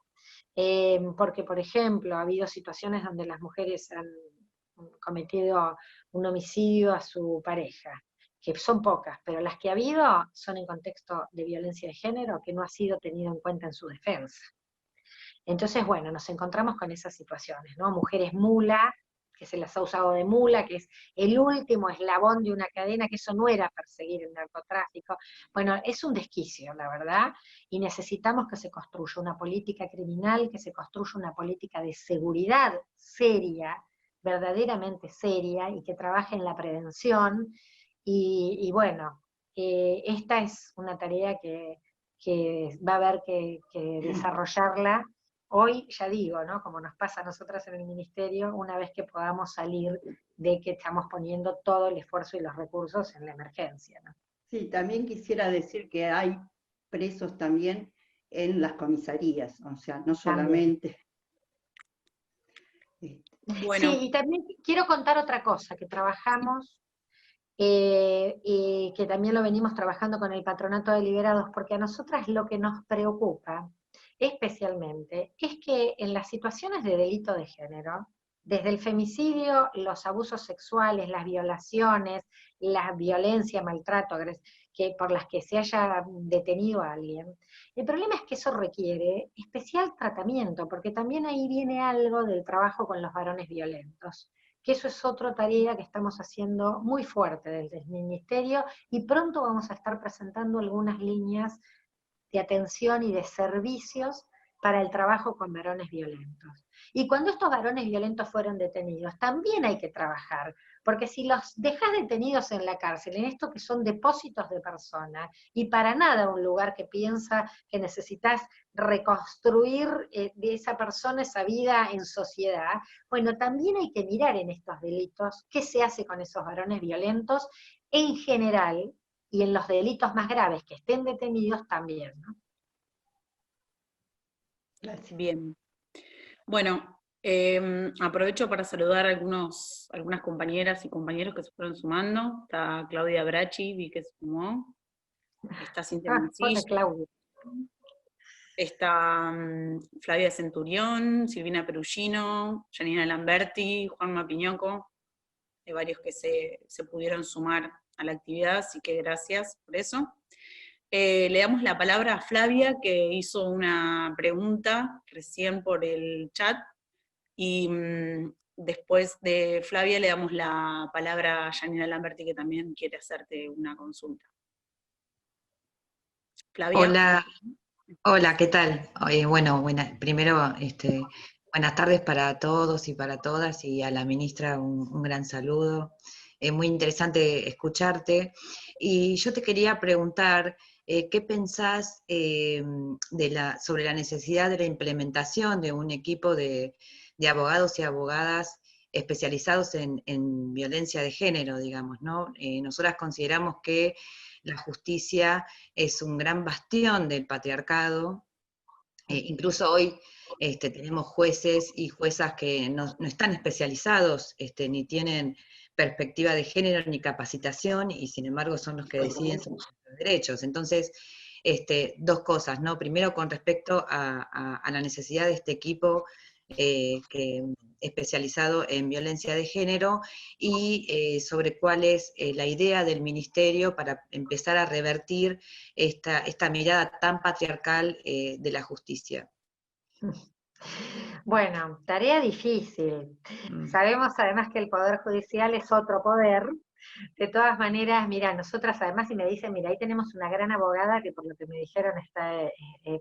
Porque, por ejemplo, ha habido situaciones donde las mujeres han cometido un homicidio a su pareja, que son pocas, pero las que ha habido son en contexto de violencia de género que no ha sido tenido en cuenta en su defensa. Entonces, bueno, nos encontramos con esas situaciones, ¿no? Mujeres mula, que se las ha usado de mula, que es el último eslabón de una cadena, que eso no era perseguir el narcotráfico. Bueno, es un desquicio, la verdad, y necesitamos que se construya una política criminal, que se construya una política de seguridad seria, verdaderamente seria, y que trabaje en la prevención, y bueno, esta es una tarea que va a haber que desarrollarla. Hoy, ya digo, ¿no? Como nos pasa a nosotras en el Ministerio, una vez que podamos salir de que estamos poniendo todo el esfuerzo y los recursos en la emergencia, ¿no? Sí, también quisiera decir que hay presos también en las comisarías, o sea, no solamente... Bueno. Sí, y también quiero contar otra cosa, que trabajamos, y que también lo venimos trabajando con el Patronato de Liberados, porque a nosotras lo que nos preocupa especialmente es que en las situaciones de delito de género, desde el femicidio, los abusos sexuales, las violaciones, la violencia, maltrato, que por las que se haya detenido a alguien, el problema es que eso requiere especial tratamiento, porque también ahí viene algo del trabajo con los varones violentos, que eso es otra tarea que estamos haciendo muy fuerte desde el Ministerio, y pronto vamos a estar presentando algunas líneas de atención y de servicios para el trabajo con varones violentos. Y cuando estos varones violentos fueron detenidos, también hay que trabajar, porque si los dejas detenidos en la cárcel, en esto que son depósitos de personas, y para nada un lugar que piensa que necesitas reconstruir de esa persona esa vida en sociedad, bueno, también hay que mirar en estos delitos qué se hace con esos varones violentos en general, y en los delitos más graves que estén detenidos también, ¿no? Gracias. Bien. Bueno, aprovecho para saludar a algunas compañeras y compañeros que se fueron sumando. Está Claudia Brachi, vi que se sumó. Está Cintia Mancilla. Claudia. Está Flavia Centurión, Silvina Perugino, Janina Lamberti, Juanma Piñoco. Hay varios que se pudieron sumar a la actividad, así que gracias por eso. Le damos la palabra a Flavia, que hizo una pregunta recién por el chat, y después de Flavia le damos la palabra a Janina Lamberti, que también quiere hacerte una consulta. Flavia. Hola, ¿qué tal? Bueno, primero, buenas tardes para todos y para todas, y a la ministra un gran saludo. Es muy interesante escucharte, y yo te quería preguntar, ¿qué pensás sobre la necesidad de la implementación de un equipo de abogados y abogadas especializados en violencia de género, digamos, ¿no? Nosotras consideramos que la justicia es un gran bastión del patriarcado. Incluso hoy tenemos jueces y juezas que no están especializados, ni tienen perspectiva de género ni capacitación, y sin embargo son los que deciden sobre los derechos. Entonces, dos cosas, ¿no? Primero, con respecto a la necesidad de este equipo especializado en violencia de género, y sobre cuál es la idea del Ministerio para empezar a revertir esta mirada tan patriarcal de la justicia. Bueno, tarea difícil. Sabemos además que el Poder Judicial es otro poder, De todas maneras, mira, nosotras además, si me dicen, mira, ahí tenemos una gran abogada que por lo que me dijeron está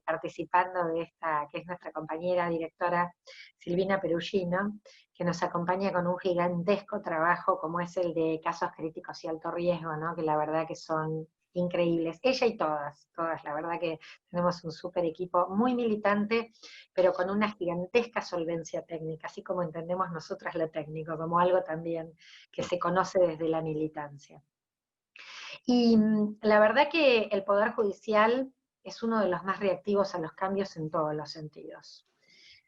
participando de esta, que es nuestra compañera directora Silvina Perugino, que nos acompaña con un gigantesco trabajo como es el de casos críticos y alto riesgo, ¿no? Que la verdad que son increíbles. Ella y todas, la verdad que tenemos un súper equipo muy militante, pero con una gigantesca solvencia técnica, así como entendemos nosotras lo técnico, como algo también que se conoce desde la militancia. Y la verdad que el Poder Judicial es uno de los más reactivos a los cambios en todos los sentidos.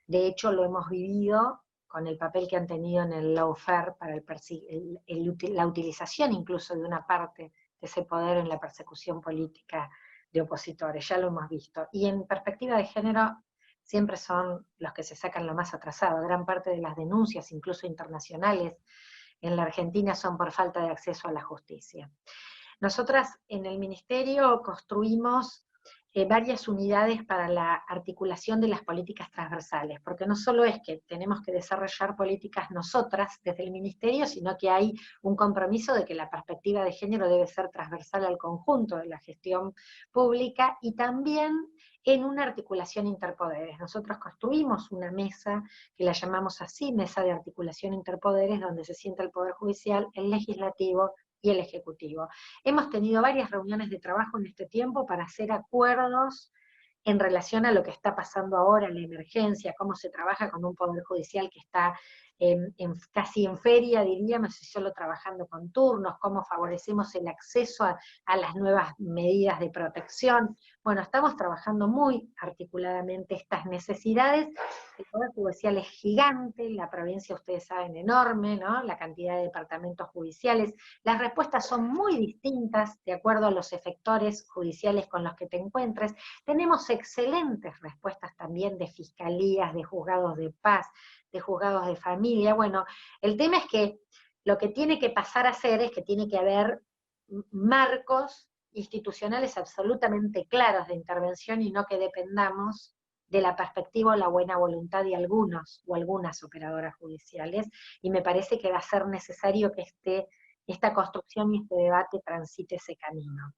De hecho, lo hemos vivido con el papel que han tenido en el lawfare para la utilización incluso de una parte de ese poder en la persecución política de opositores, ya lo hemos visto. Y en perspectiva de género, siempre son los que se sacan lo más atrasado. Gran parte de las denuncias, incluso internacionales, en la Argentina son por falta de acceso a la justicia. Nosotras en el Ministerio construimos varias unidades para la articulación de las políticas transversales, porque no solo es que tenemos que desarrollar políticas nosotras desde el Ministerio, sino que hay un compromiso de que la perspectiva de género debe ser transversal al conjunto de la gestión pública, y también en una articulación interpoderes. Nosotros construimos una mesa, que la llamamos así, Mesa de Articulación Interpoderes, donde se sienta el Poder Judicial, el Legislativo y el Ejecutivo. Hemos tenido varias reuniones de trabajo en este tiempo para hacer acuerdos en relación a lo que está pasando ahora, la emergencia, cómo se trabaja con un Poder Judicial que está casi en feria, diríamos, y solo trabajando con turnos, cómo favorecemos el acceso a las nuevas medidas de protección. Bueno, estamos trabajando muy articuladamente estas necesidades. El Poder Judicial es gigante, la provincia, ustedes saben, enorme, ¿no? La cantidad de departamentos judiciales. Las respuestas son muy distintas de acuerdo a los efectores judiciales con los que te encuentres. Tenemos excelentes respuestas también de fiscalías, de juzgados de paz, de juzgados de familia. Bueno, el tema es que lo que tiene que pasar a ser es que tiene que haber marcos institucionales absolutamente claros de intervención y no que dependamos de la perspectiva o la buena voluntad de algunos o algunas operadoras judiciales, y me parece que va a ser necesario que esta construcción y este debate transite ese camino.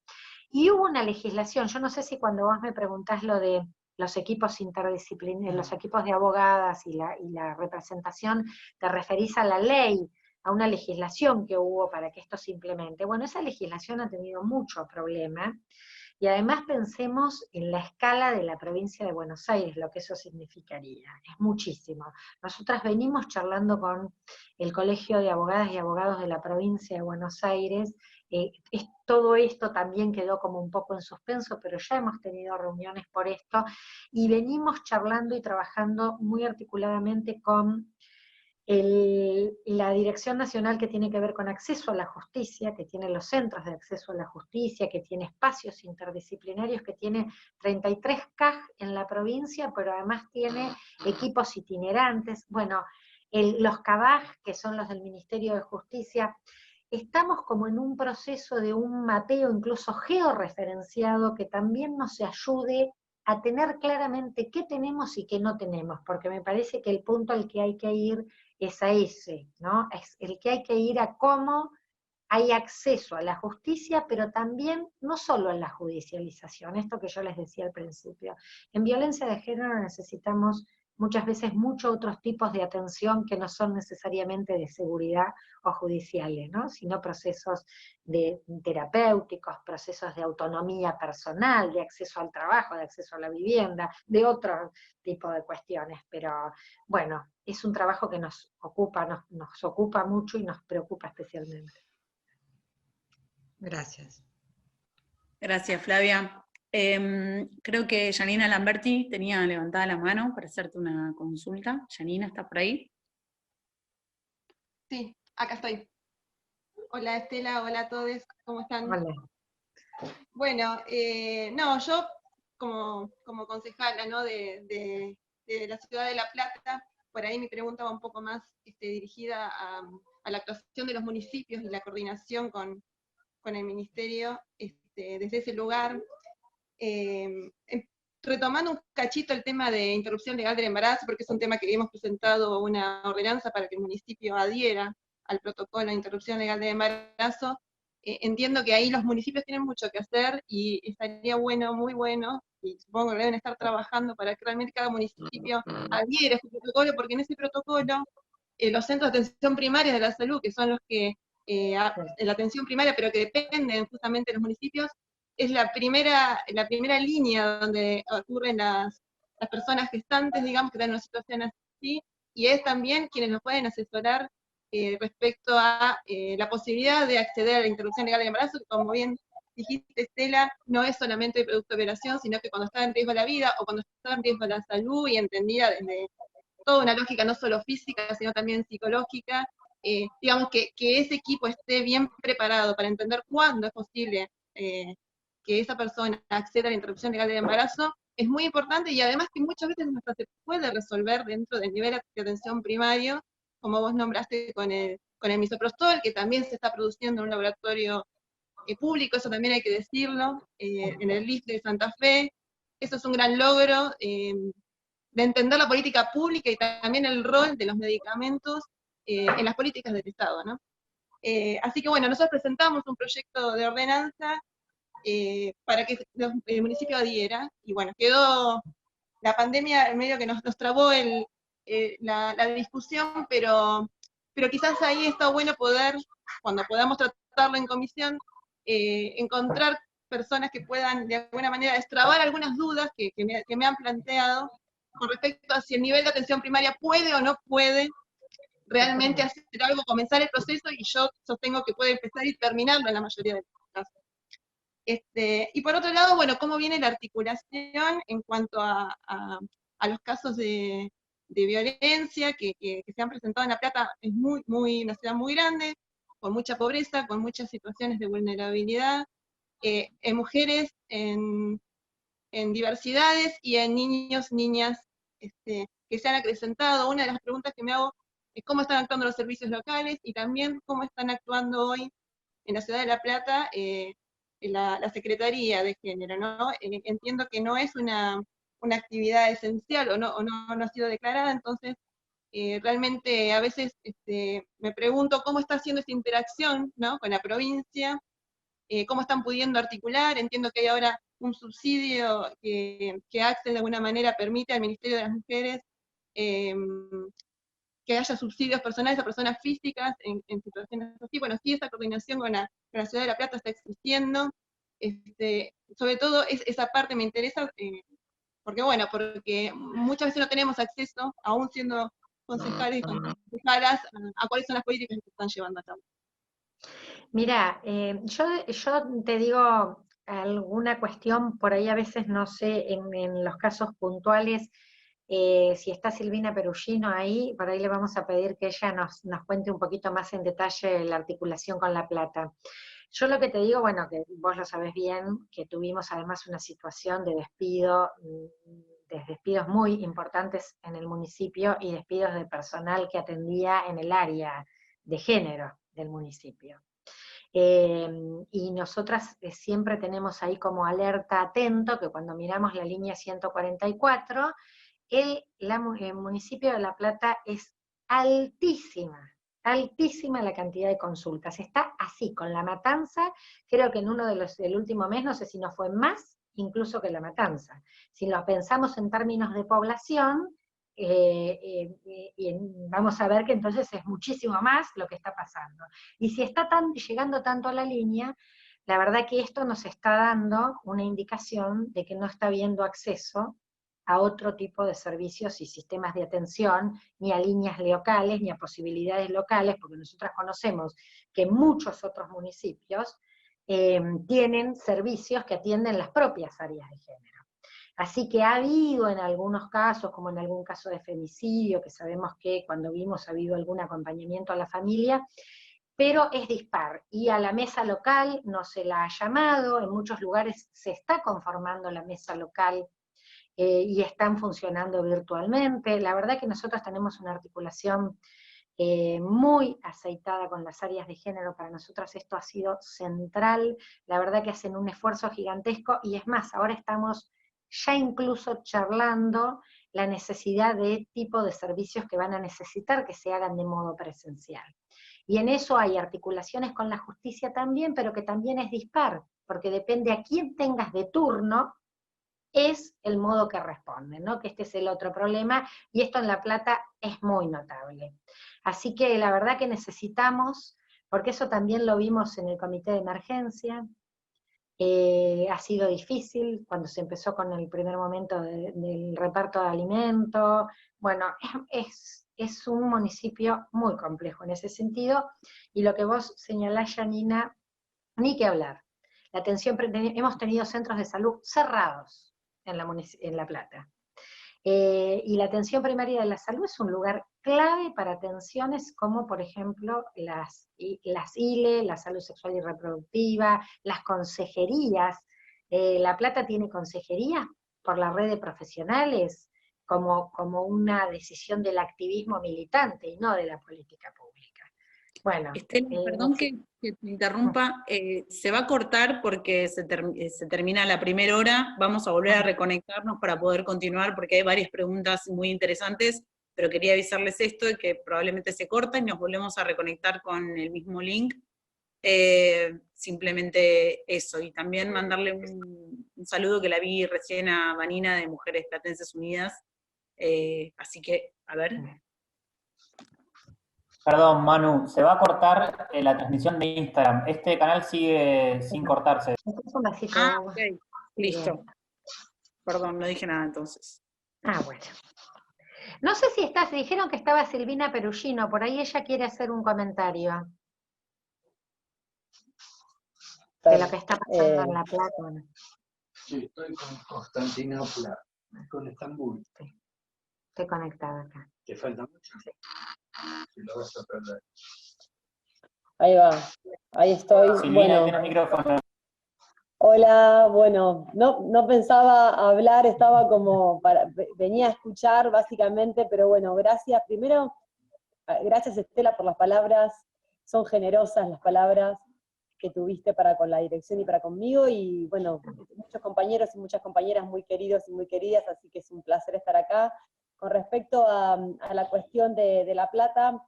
Y hubo una legislación, yo no sé si cuando vos me preguntás lo de los equipos interdisciplinarios, los equipos de abogadas y la representación, te referís a la ley, a una legislación que hubo para que esto se implemente. Bueno, esa legislación ha tenido mucho problema, y además pensemos en la escala de la provincia de Buenos Aires, lo que eso significaría, es muchísimo. Nosotras venimos charlando con el Colegio de Abogadas y Abogados de la provincia de Buenos Aires, todo esto también quedó como un poco en suspenso, pero ya hemos tenido reuniones por esto, y venimos charlando y trabajando muy articuladamente con la Dirección Nacional que tiene que ver con acceso a la justicia, que tiene los centros de acceso a la justicia, que tiene espacios interdisciplinarios, que tiene 33 CAJ en la provincia, pero además tiene equipos itinerantes. Bueno, los CABAJ, que son los del Ministerio de Justicia, estamos como en un proceso de un mapeo incluso georreferenciado que también nos ayude a tener claramente qué tenemos y qué no tenemos, porque me parece que el punto al que hay que ir es a ese, ¿no? Es el que hay que ir a cómo hay acceso a la justicia, pero también no solo a la judicialización, esto que yo les decía al principio. En violencia de género necesitamos muchas veces muchos otros tipos de atención que no son necesariamente de seguridad o judiciales, ¿no? Sino procesos terapéuticos, procesos de autonomía personal, de acceso al trabajo, de acceso a la vivienda, de otro tipo de cuestiones. Pero bueno, es un trabajo que nos ocupa mucho y nos preocupa especialmente. Gracias. Gracias, Flavia. Creo que Janina Lamberti tenía levantada la mano para hacerte una consulta. Janina, ¿está por ahí? Sí, acá estoy. Hola Estela, hola a todos, ¿cómo están? Hola. Bueno, no, yo como concejala, ¿no? de la ciudad de La Plata, por ahí mi pregunta va un poco más dirigida a la actuación de los municipios y la coordinación con el ministerio desde ese lugar. Retomando un cachito el tema de interrupción legal del embarazo, porque es un tema que hemos presentado una ordenanza para que el municipio adhiera al protocolo de interrupción legal de embarazo, entiendo que ahí los municipios tienen mucho que hacer y estaría bueno, muy bueno, y supongo que deben estar trabajando para que realmente cada municipio adhiera a este protocolo, porque en ese protocolo los centros de atención primaria de la salud, que son los que, la atención primaria, pero que dependen justamente de los municipios, es la primera línea donde ocurren las personas gestantes, digamos, que están en una situación así, y es también quienes nos pueden asesorar respecto a la posibilidad de acceder a la interrupción legal del embarazo, que como bien dijiste, Estela, no es solamente el producto de violación, sino que cuando está en riesgo la vida, o cuando está en riesgo la salud, y entendida desde toda una lógica no solo física, sino también psicológica, digamos que ese equipo esté bien preparado para entender cuándo es posible que esa persona acceda a la interrupción legal del embarazo, es muy importante, y además que muchas veces hasta se puede resolver dentro del nivel de atención primario, como vos nombraste con el misoprostol, que también se está produciendo en un laboratorio público, eso también hay que decirlo, en el LIF de Santa Fe. Eso es un gran logro de entender la política pública y también el rol de los medicamentos en las políticas del Estado, ¿no? Así que bueno, nosotros presentamos un proyecto de ordenanza para que el municipio adhiera, y bueno, quedó la pandemia en medio que nos trabó la discusión, pero quizás ahí está bueno poder, cuando podamos tratarlo en comisión, encontrar personas que puedan de alguna manera destrabar algunas dudas que me han planteado con respecto a si el nivel de atención primaria puede o no puede realmente hacer algo, comenzar el proceso, y yo sostengo que puede empezar y terminarlo en la mayoría de los casos. Y por otro lado, bueno, cómo viene la articulación en cuanto a los casos de violencia que se han presentado en La Plata. Es una ciudad muy grande, con mucha pobreza, con muchas situaciones de vulnerabilidad, en mujeres, en diversidades y en niños, niñas que se han acrecentado. Una de las preguntas que me hago es cómo están actuando los servicios locales y también cómo están actuando hoy en la ciudad de La Plata la Secretaría de Género, ¿no? Entiendo que no es una actividad esencial o no ha sido declarada, entonces realmente a veces me pregunto cómo está haciendo esta interacción, ¿no?, con la provincia, cómo están pudiendo articular. Entiendo que hay ahora un subsidio que Axel de alguna manera permite al Ministerio de las Mujeres que haya subsidios personales a personas físicas en situaciones así. Bueno, sí, esa coordinación con la Ciudad de La Plata está existiendo. Sobre todo esa parte me interesa, porque muchas veces no tenemos acceso, aún siendo concejales y concejalas, a cuáles son las políticas que se están llevando a cabo. Mira, yo te digo alguna cuestión, por ahí a veces no sé, en los casos puntuales, si está Silvina Perugino ahí, por ahí le vamos a pedir que ella nos cuente un poquito más en detalle la articulación con La Plata. Yo lo que te digo, bueno, que vos lo sabés bien, que tuvimos además una situación de despidos muy importantes en el municipio y despidos de personal que atendía en el área de género del municipio. Y nosotras siempre tenemos ahí como alerta atento que cuando miramos la línea 144, el municipio de La Plata es altísima la cantidad de consultas. Está así, con La Matanza, creo que en uno del último mes, no sé si no fue más, incluso que La Matanza. Si lo pensamos en términos de población, vamos a ver que entonces es muchísimo más lo que está pasando. Y si está llegando tanto a la línea, la verdad que esto nos está dando una indicación de que no está habiendo acceso a otro tipo de servicios y sistemas de atención, ni a líneas locales, ni a posibilidades locales, porque nosotras conocemos que muchos otros municipios tienen servicios que atienden las propias áreas de género. Así que ha habido en algunos casos, como en algún caso de femicidio, que sabemos que cuando vimos ha habido algún acompañamiento a la familia, pero es dispar, y a la mesa local no se la ha llamado, en muchos lugares se está conformando la mesa local, y están funcionando virtualmente. La verdad que nosotros tenemos una articulación muy aceitada con las áreas de género. Para nosotras esto ha sido central, la verdad que hacen un esfuerzo gigantesco, y es más, ahora estamos ya incluso charlando la necesidad de tipo de servicios que van a necesitar que se hagan de modo presencial. Y en eso hay articulaciones con la justicia también, pero que también es dispar, porque depende a quién tengas de turno, es el modo que responde, ¿no? Que este es el otro problema, y esto en La Plata es muy notable. Así que la verdad que necesitamos, porque eso también lo vimos en el comité de emergencia, ha sido difícil cuando se empezó con el primer momento del reparto de alimentos. Bueno, es un municipio muy complejo en ese sentido, y lo que vos señalás, Janina, ni que hablar. Hemos tenido centros de salud cerrados en La Plata. Y la atención primaria de la salud es un lugar clave para atenciones como, por ejemplo, las ILE, la salud sexual y reproductiva, las consejerías. La Plata tiene consejerías por la red de profesionales como una decisión del activismo militante y no de la política pública. Bueno, Estela, perdón que te interrumpa, se va a cortar porque se termina la primera hora, vamos a volver a reconectarnos para poder continuar porque hay varias preguntas muy interesantes, pero quería avisarles esto de que probablemente se corta y nos volvemos a reconectar con el mismo link. Simplemente eso, y también mandarle un saludo que la vi recién a Vanina de Mujeres Platenses Unidas, así que, a ver. Perdón, Manu, se va a cortar la transmisión de Instagram. Este canal sigue sin cortarse. Ah, ok, listo. Perdón, no dije nada entonces. Ah, bueno. No sé si dijeron que estaba Silvina Perugino, por ahí ella quiere hacer un comentario de lo que está pasando en La Plata. Sí, estoy con Constantinopla, con Estambul. Sí, estoy conectada acá. ¿Te falta mucho? Sí. Si lo vas a perder. Ahí va, ahí estoy. Silvina, bueno, tiene el micrófono. Hola, bueno, no pensaba hablar, estaba venía a escuchar básicamente, pero bueno, gracias. Primero, gracias Estela por las palabras, son generosas las palabras que tuviste para con la dirección y para conmigo, y bueno, muchos compañeros y muchas compañeras muy queridos y muy queridas, así que es un placer estar acá. Con respecto a la cuestión de La Plata,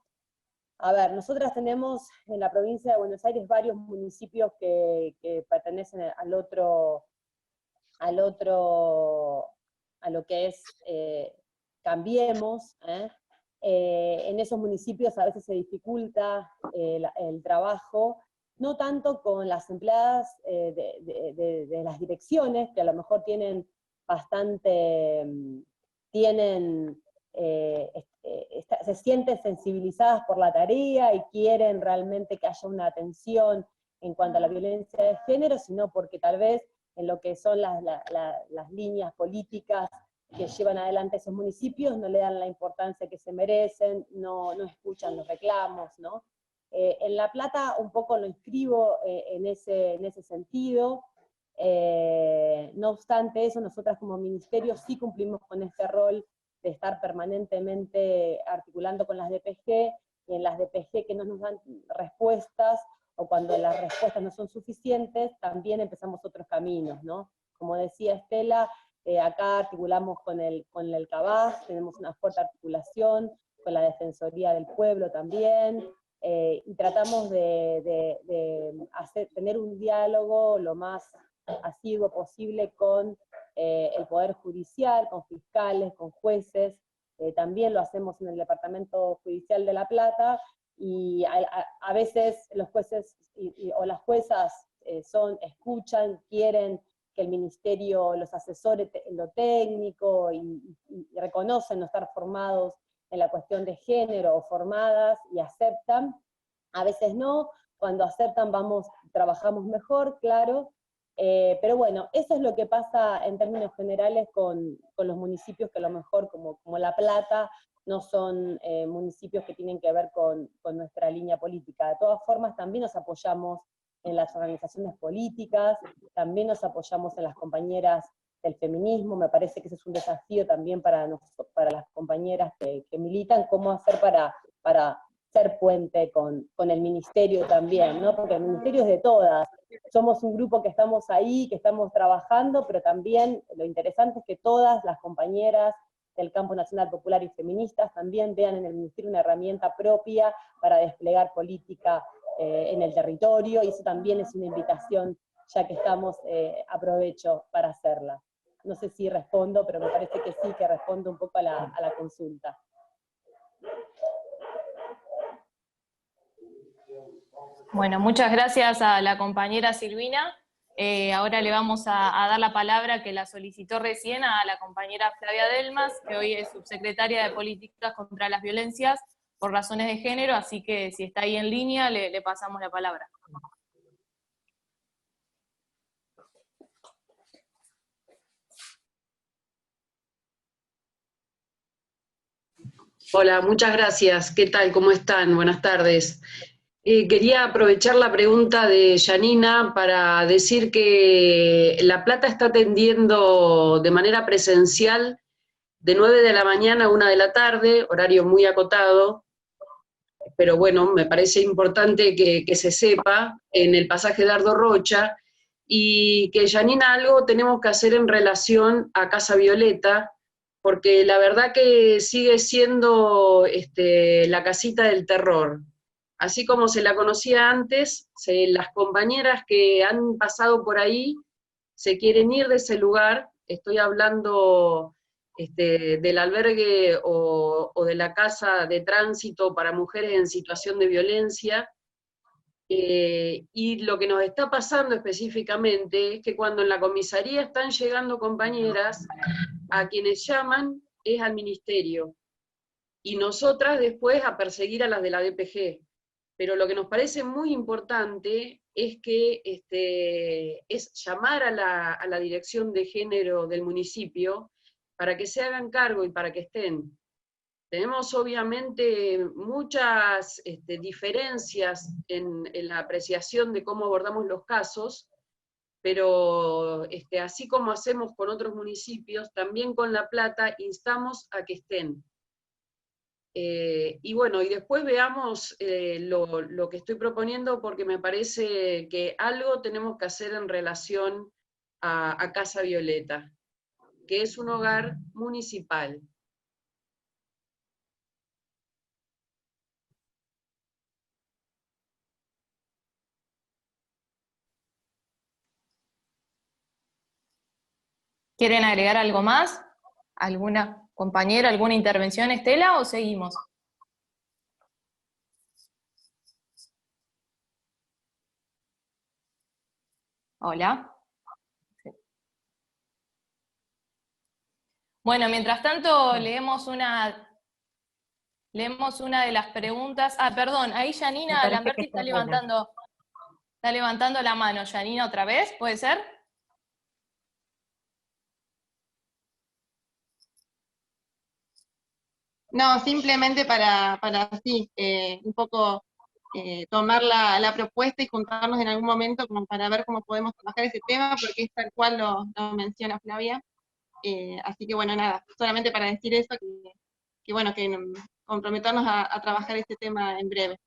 a ver, nosotras tenemos en la provincia de Buenos Aires varios municipios que pertenecen a lo que es Cambiemos. En esos municipios a veces se dificulta el trabajo, no tanto con las empleadas de las direcciones, que a lo mejor tienen bastante, se sienten sensibilizadas por la tarea y quieren realmente que haya una atención en cuanto a la violencia de género, sino porque tal vez en lo que son las líneas políticas que llevan adelante esos municipios no le dan la importancia que se merecen, no escuchan los reclamos, ¿no? En La Plata un poco lo inscribo en ese sentido. No obstante eso, nosotras como ministerio sí cumplimos con este rol de estar permanentemente articulando con las DPG, y en las DPG que no nos dan respuestas, o cuando las respuestas no son suficientes, también empezamos otros caminos, ¿no? Como decía Estela, acá articulamos con el CABAS, tenemos una fuerte articulación, con la Defensoría del Pueblo también, y tratamos de tener un diálogo lo más asiduo posible con el Poder Judicial, con fiscales, con jueces. También lo hacemos en el Departamento Judicial de La Plata, y a veces los jueces o las juezas escuchan, quieren que el ministerio los asesore en lo técnico, y reconocen no estar formados en la cuestión de género, o formadas, y aceptan. A veces no, cuando aceptan trabajamos mejor, claro. Pero bueno, eso es lo que pasa en términos generales con los municipios que a lo mejor, como La Plata, no son municipios que tienen que ver con nuestra línea política. De todas formas, también nos apoyamos en las organizaciones políticas, también nos apoyamos en las compañeras del feminismo. Me parece que ese es un desafío también para las compañeras que militan, cómo hacer para ser puente con el ministerio también, ¿no? Porque el ministerio es de todas. Somos un grupo que estamos ahí, que estamos trabajando, pero también lo interesante es que todas las compañeras del campo nacional popular y feministas también vean en el Ministerio una herramienta propia para desplegar política en el territorio, y eso también es una invitación, ya que estamos, aprovecho para hacerla. No sé si respondo, pero me parece que sí, que respondo un poco a la consulta. Bueno, muchas gracias a la compañera Silvina. Ahora le vamos a dar la palabra, que la solicitó recién, a la compañera Flavia Delmas, que hoy es subsecretaria de Políticas contra las Violencias por razones de género, así que si está ahí en línea, le pasamos la palabra. Hola, muchas gracias. ¿Qué tal? ¿Cómo están? Buenas tardes. Quería aprovechar la pregunta de Janina para decir que La Plata está atendiendo de manera presencial de 9 de la mañana a 1 de la tarde, horario muy acotado, pero bueno, me parece importante que se sepa, en el pasaje Dardo Rocha, y que Janina, algo tenemos que hacer en relación a Casa Violeta, porque la verdad que sigue siendo la casita del terror. Así como se la conocía antes, las compañeras que han pasado por ahí se quieren ir de ese lugar. Estoy hablando del albergue o de la casa de tránsito para mujeres en situación de violencia. Y lo que nos está pasando específicamente es que cuando en la comisaría están llegando compañeras, a quienes llaman es al ministerio, y nosotras después a perseguir a las de la DPG. Pero lo que nos parece muy importante es que es llamar a la dirección de género del municipio para que se hagan cargo y para que estén. Tenemos obviamente muchas diferencias en la apreciación de cómo abordamos los casos, pero así como hacemos con otros municipios, también con La Plata instamos a que estén. Y bueno, y después veamos lo que estoy proponiendo, porque me parece que algo tenemos que hacer en relación a Casa Violeta, que es un hogar municipal. ¿Quieren agregar algo más? ¿Alguna compañera, alguna intervención, Estela, o seguimos? Hola. Bueno, mientras tanto leemos una de las preguntas. Ah, perdón, ahí Janina Lamberti está levantando la mano. Janina, ¿otra vez? ¿Puede ser? No, simplemente para sí, un poco tomar la propuesta y juntarnos en algún momento como para ver cómo podemos trabajar ese tema, porque es tal cual lo menciona Flavia. Así que bueno, nada, solamente para decir eso, que bueno, que comprometernos a trabajar este tema en breve.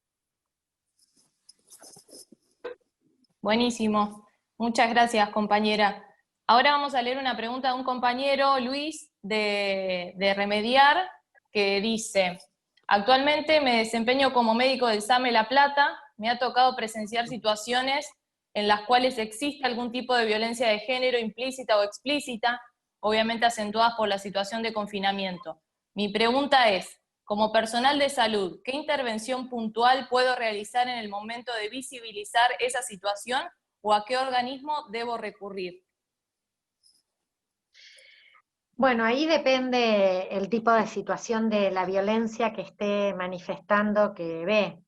Buenísimo. Muchas gracias, compañera. Ahora vamos a leer una pregunta de un compañero, Luis, de Remediar, que dice: actualmente me desempeño como médico del SAME La Plata. Me ha tocado presenciar situaciones en las cuales existe algún tipo de violencia de género implícita o explícita, obviamente acentuadas por la situación de confinamiento. Mi pregunta es: como personal de salud, ¿qué intervención puntual puedo realizar en el momento de visibilizar esa situación, o a qué organismo debo recurrir? Bueno, ahí depende el tipo de situación de la violencia que esté manifestando, que ve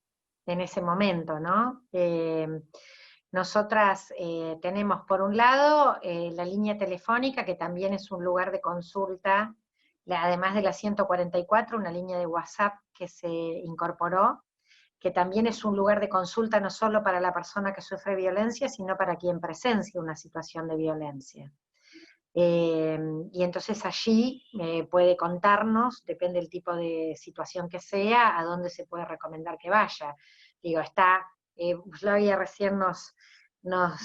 en ese momento, ¿no? Nosotras tenemos por un lado la línea telefónica, que también es un lugar de consulta, además de la 144, una línea de WhatsApp que se incorporó, que también es un lugar de consulta no solo para la persona que sufre violencia, sino para quien presencia una situación de violencia. Y entonces allí puede contarnos, depende del tipo de situación que sea, a dónde se puede recomendar que vaya. Digo, Flavia recién nos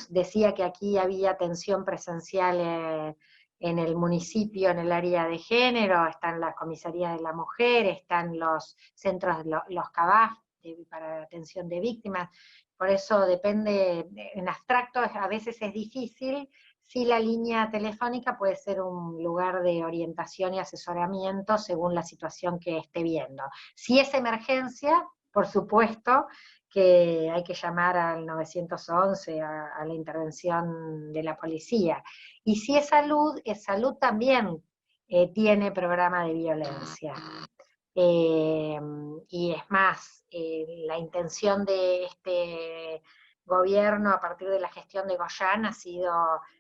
decía que aquí había atención presencial en el municipio, en el área de género, están las comisarías de la mujer, están los centros, los CABAF, para la atención de víctimas. Por eso depende, en abstracto a veces es difícil. Sí, la línea telefónica puede ser un lugar de orientación y asesoramiento según la situación que esté viendo. Si es emergencia, por supuesto que hay que llamar al 911, a la intervención de la policía. Y si es salud también tiene programa de violencia. Y es más, la intención de este gobierno a partir de la gestión de Goyán ha sido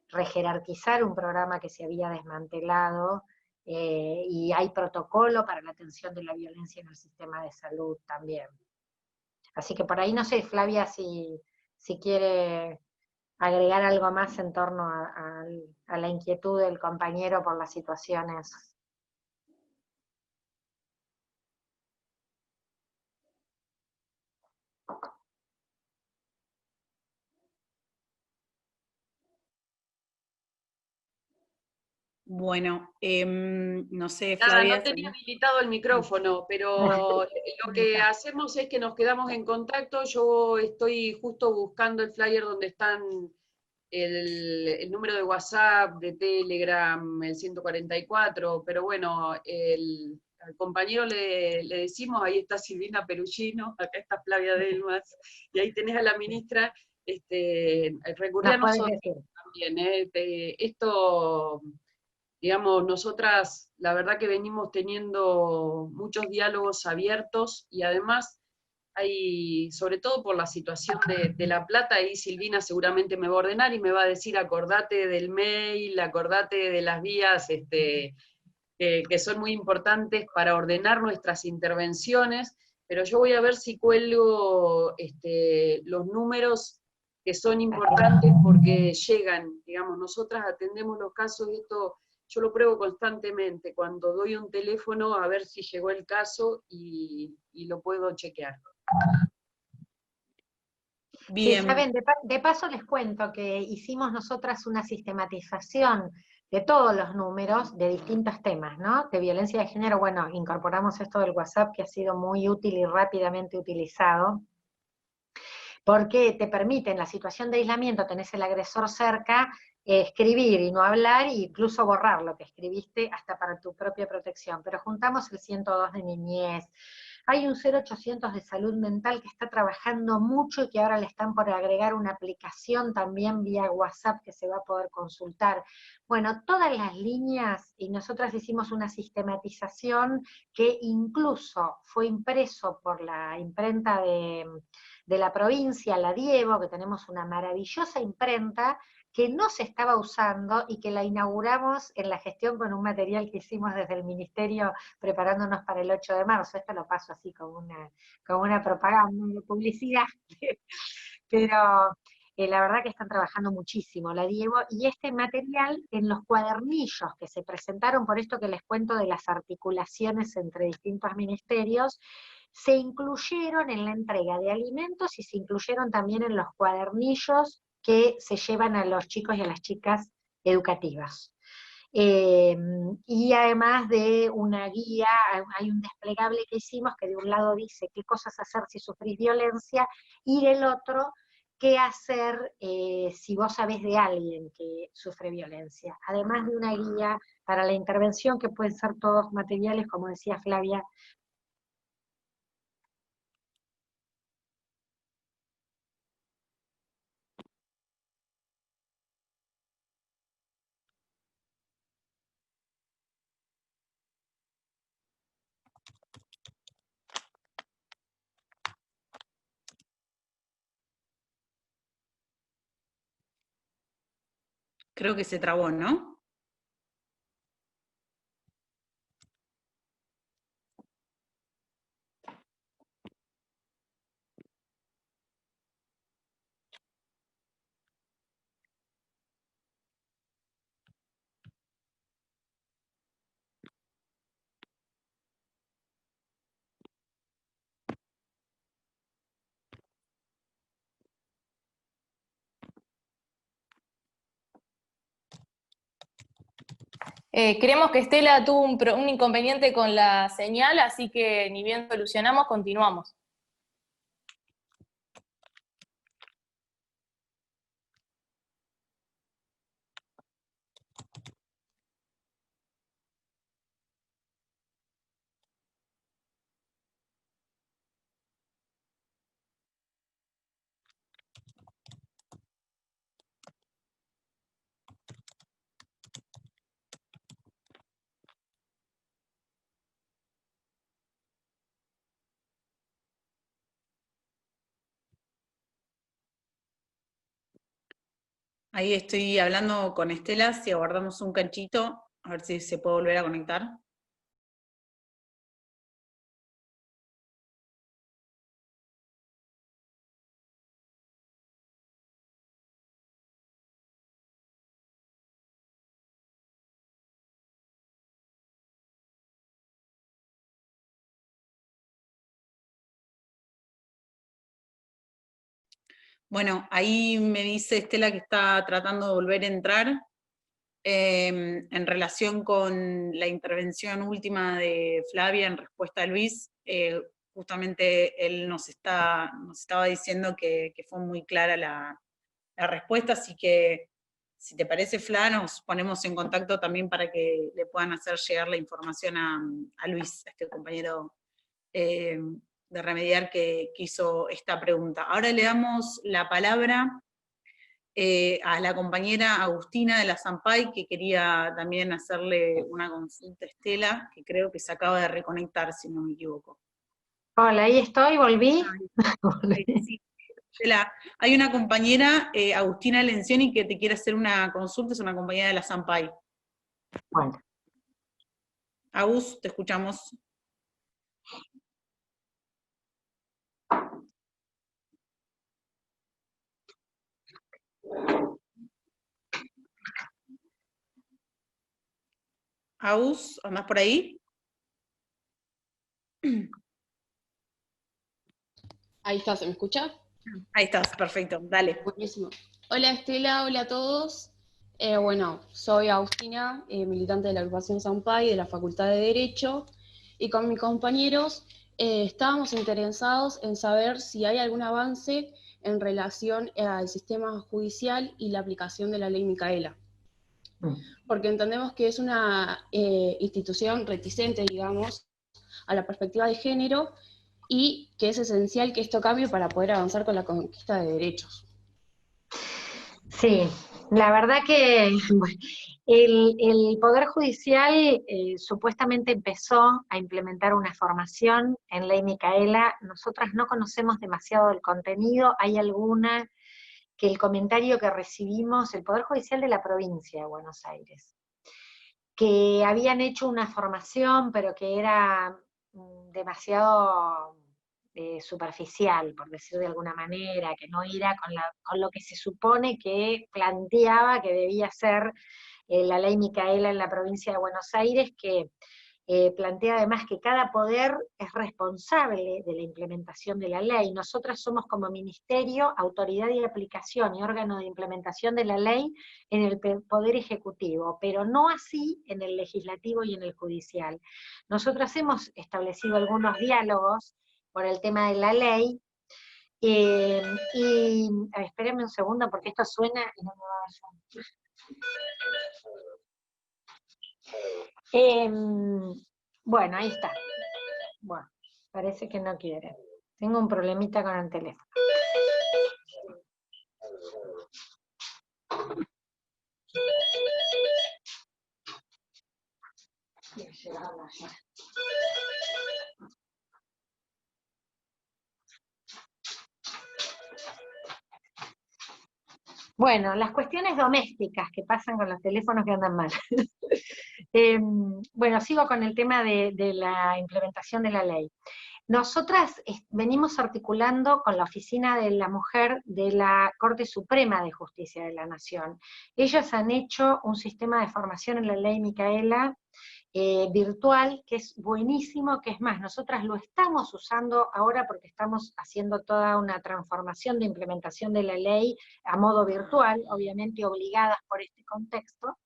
rejerarquizar un programa que se había desmantelado, y hay protocolo para la atención de la violencia en el sistema de salud también. Así que por ahí no sé, Flavia, si quiere agregar algo más en torno a la inquietud del compañero por las situaciones. Bueno, no sé, Nada, Flavia. no tenía habilitado el micrófono, pero lo que hacemos es que nos quedamos en contacto. Yo estoy justo buscando el flyer donde están el número de WhatsApp, de Telegram, el 144, pero bueno, al compañero le decimos, ahí está Silvina Perugino, acá está Flavia Delmas, y ahí tenés a la ministra, recurrir a nosotros también. Esto, digamos, nosotras, la verdad que venimos teniendo muchos diálogos abiertos, y además hay, sobre todo por la situación de La Plata, ahí Silvina seguramente me va a ordenar y me va a decir, acordate del mail, acordate de las vías que son muy importantes para ordenar nuestras intervenciones, pero yo voy a ver si cuelgo los números que son importantes porque llegan, digamos, nosotras atendemos los casos, y esto yo lo pruebo constantemente, cuando doy un teléfono a ver si llegó el caso y lo puedo chequear. Bien. Sí, saben, de paso les cuento que hicimos nosotras una sistematización de todos los números de distintos temas, ¿no? De violencia de género, bueno, incorporamos esto del WhatsApp que ha sido muy útil y rápidamente utilizado, porque te permite en la situación de aislamiento, tenés el agresor cerca, escribir y no hablar, e incluso borrar lo que escribiste hasta para tu propia protección. Pero juntamos el 102 de niñez. Hay un 0800 de salud mental que está trabajando mucho y que ahora le están por agregar una aplicación también vía WhatsApp que se va a poder consultar. Bueno, todas las líneas, y nosotras hicimos una sistematización que incluso fue impreso por la imprenta de la provincia, la Diego, que tenemos una maravillosa imprenta que no se estaba usando y que la inauguramos en la gestión con un material que hicimos desde el Ministerio preparándonos para el 8 de marzo. Esto lo paso así como una propaganda, una publicidad, pero la verdad que están trabajando muchísimo, la Diego, y este material en los cuadernillos que se presentaron, por esto que les cuento de las articulaciones entre distintos ministerios, se incluyeron en la entrega de alimentos y se incluyeron también en los cuadernillos que se llevan a los chicos y a las chicas educativas. Y además de una guía, hay un desplegable que hicimos que de un lado dice qué cosas hacer si sufrís violencia, y del otro qué hacer si vos sabés de alguien que sufre violencia. Además de una guía para la intervención, que pueden ser todos materiales, como decía Flavia. Creo que se trabó, ¿no? Creemos que Estela tuvo un inconveniente con la señal, así que ni bien solucionamos, continuamos. Ahí estoy hablando con Estela, si aguardamos un canchito, a ver si se puede volver a conectar. Bueno, ahí me dice Estela que está tratando de volver a entrar. En relación con la intervención última de Flavia en respuesta a Luis, justamente él nos estaba diciendo que fue muy clara la respuesta, así que si te parece, Fla, nos ponemos en contacto también para que le puedan hacer llegar la información a Luis, a este compañero de Remediar que hizo esta pregunta. Ahora le damos la palabra a la compañera Agustina de la Sampay, que quería también hacerle una consulta a Estela, que creo que se acaba de reconectar, si no me equivoco. Hola, ahí estoy, volví. Sí, Estela, hay una compañera, Agustina Lencioni, que te quiere hacer una consulta, es una compañera de la Sampay. Bueno. Agus, te escuchamos. Agus, ¿andás por ahí? Ahí está, ¿se me escucha? Ahí estás, perfecto, dale. Buenísimo. Hola Estela, hola a todos. Bueno, soy Agustina, militante de la agrupación Sampay de la Facultad de Derecho, y con mis compañeros estábamos interesados en saber si hay algún avance en relación al sistema judicial y la aplicación de la ley Micaela. Porque entendemos que es una institución reticente, digamos, a la perspectiva de género, y que es esencial que esto cambie para poder avanzar con la conquista de derechos. Sí, la verdad que el Poder Judicial supuestamente empezó a implementar una formación en Ley Micaela. Nosotras no conocemos demasiado del contenido, hay alguna que el comentario que recibimos, el Poder Judicial de la provincia de Buenos Aires, que habían hecho una formación, pero que era demasiado superficial, por decir de alguna manera, que no era con lo que se supone que planteaba que debía ser la ley Micaela en la provincia de Buenos Aires, que plantea además que cada poder es responsable de la implementación de la ley. Nosotras somos como ministerio, autoridad de aplicación y órgano de implementación de la ley en el Poder Ejecutivo, pero no así en el Legislativo y en el Judicial. Nosotras hemos establecido algunos diálogos por el tema de la ley, y espérenme un segundo porque esto suena y no me va a bueno, ahí está. Bueno, parece que no quiere. Tengo un problemita con el teléfono. Bueno, las cuestiones domésticas que pasan con los teléfonos que andan mal. Bueno, sigo con el tema de la implementación de la ley. Nosotras venimos articulando con la Oficina de la Mujer de la Corte Suprema de Justicia de la Nación. Ellas han hecho un sistema de formación en la ley Micaela virtual, que es buenísimo, que es más, nosotras lo estamos usando ahora porque estamos haciendo toda una transformación de implementación de la ley a modo virtual, obviamente obligadas por este contexto.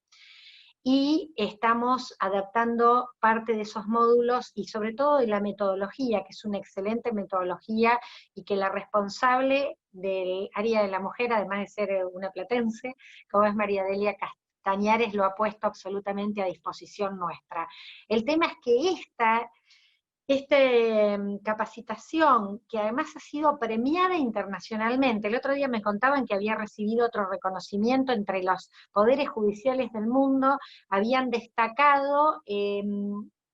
y estamos adaptando parte de esos módulos y sobre todo de la metodología, que es una excelente metodología y que la responsable del área de la mujer, además de ser una platense, como es María Delia Castañares, lo ha puesto absolutamente a disposición nuestra. El tema es que esta capacitación, que además ha sido premiada internacionalmente, el otro día me contaban que había recibido otro reconocimiento entre los poderes judiciales del mundo, habían destacado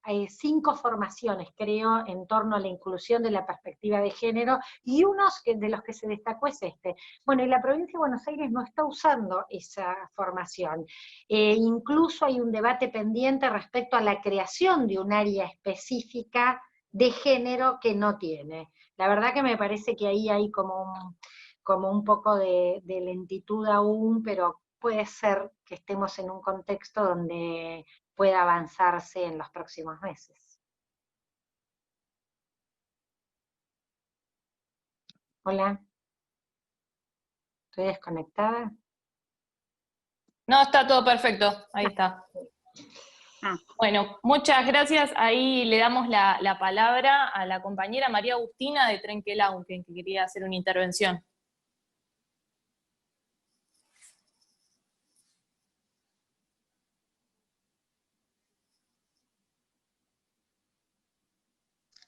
5 formaciones, creo, en torno a la inclusión de la perspectiva de género, y uno de los que se destacó es este. Bueno, y la provincia de Buenos Aires no está usando esa formación. Incluso hay un debate pendiente respecto a la creación de un área específica de género que no tiene. La verdad que me parece que ahí hay como un poco de lentitud aún, pero puede ser que estemos en un contexto donde pueda avanzarse en los próximos meses. Hola. ¿Estoy desconectada? No, está todo perfecto, ahí está. Bueno, muchas gracias. Ahí le damos la palabra a la compañera María Agustina de Trenquelauquen, que quería hacer una intervención.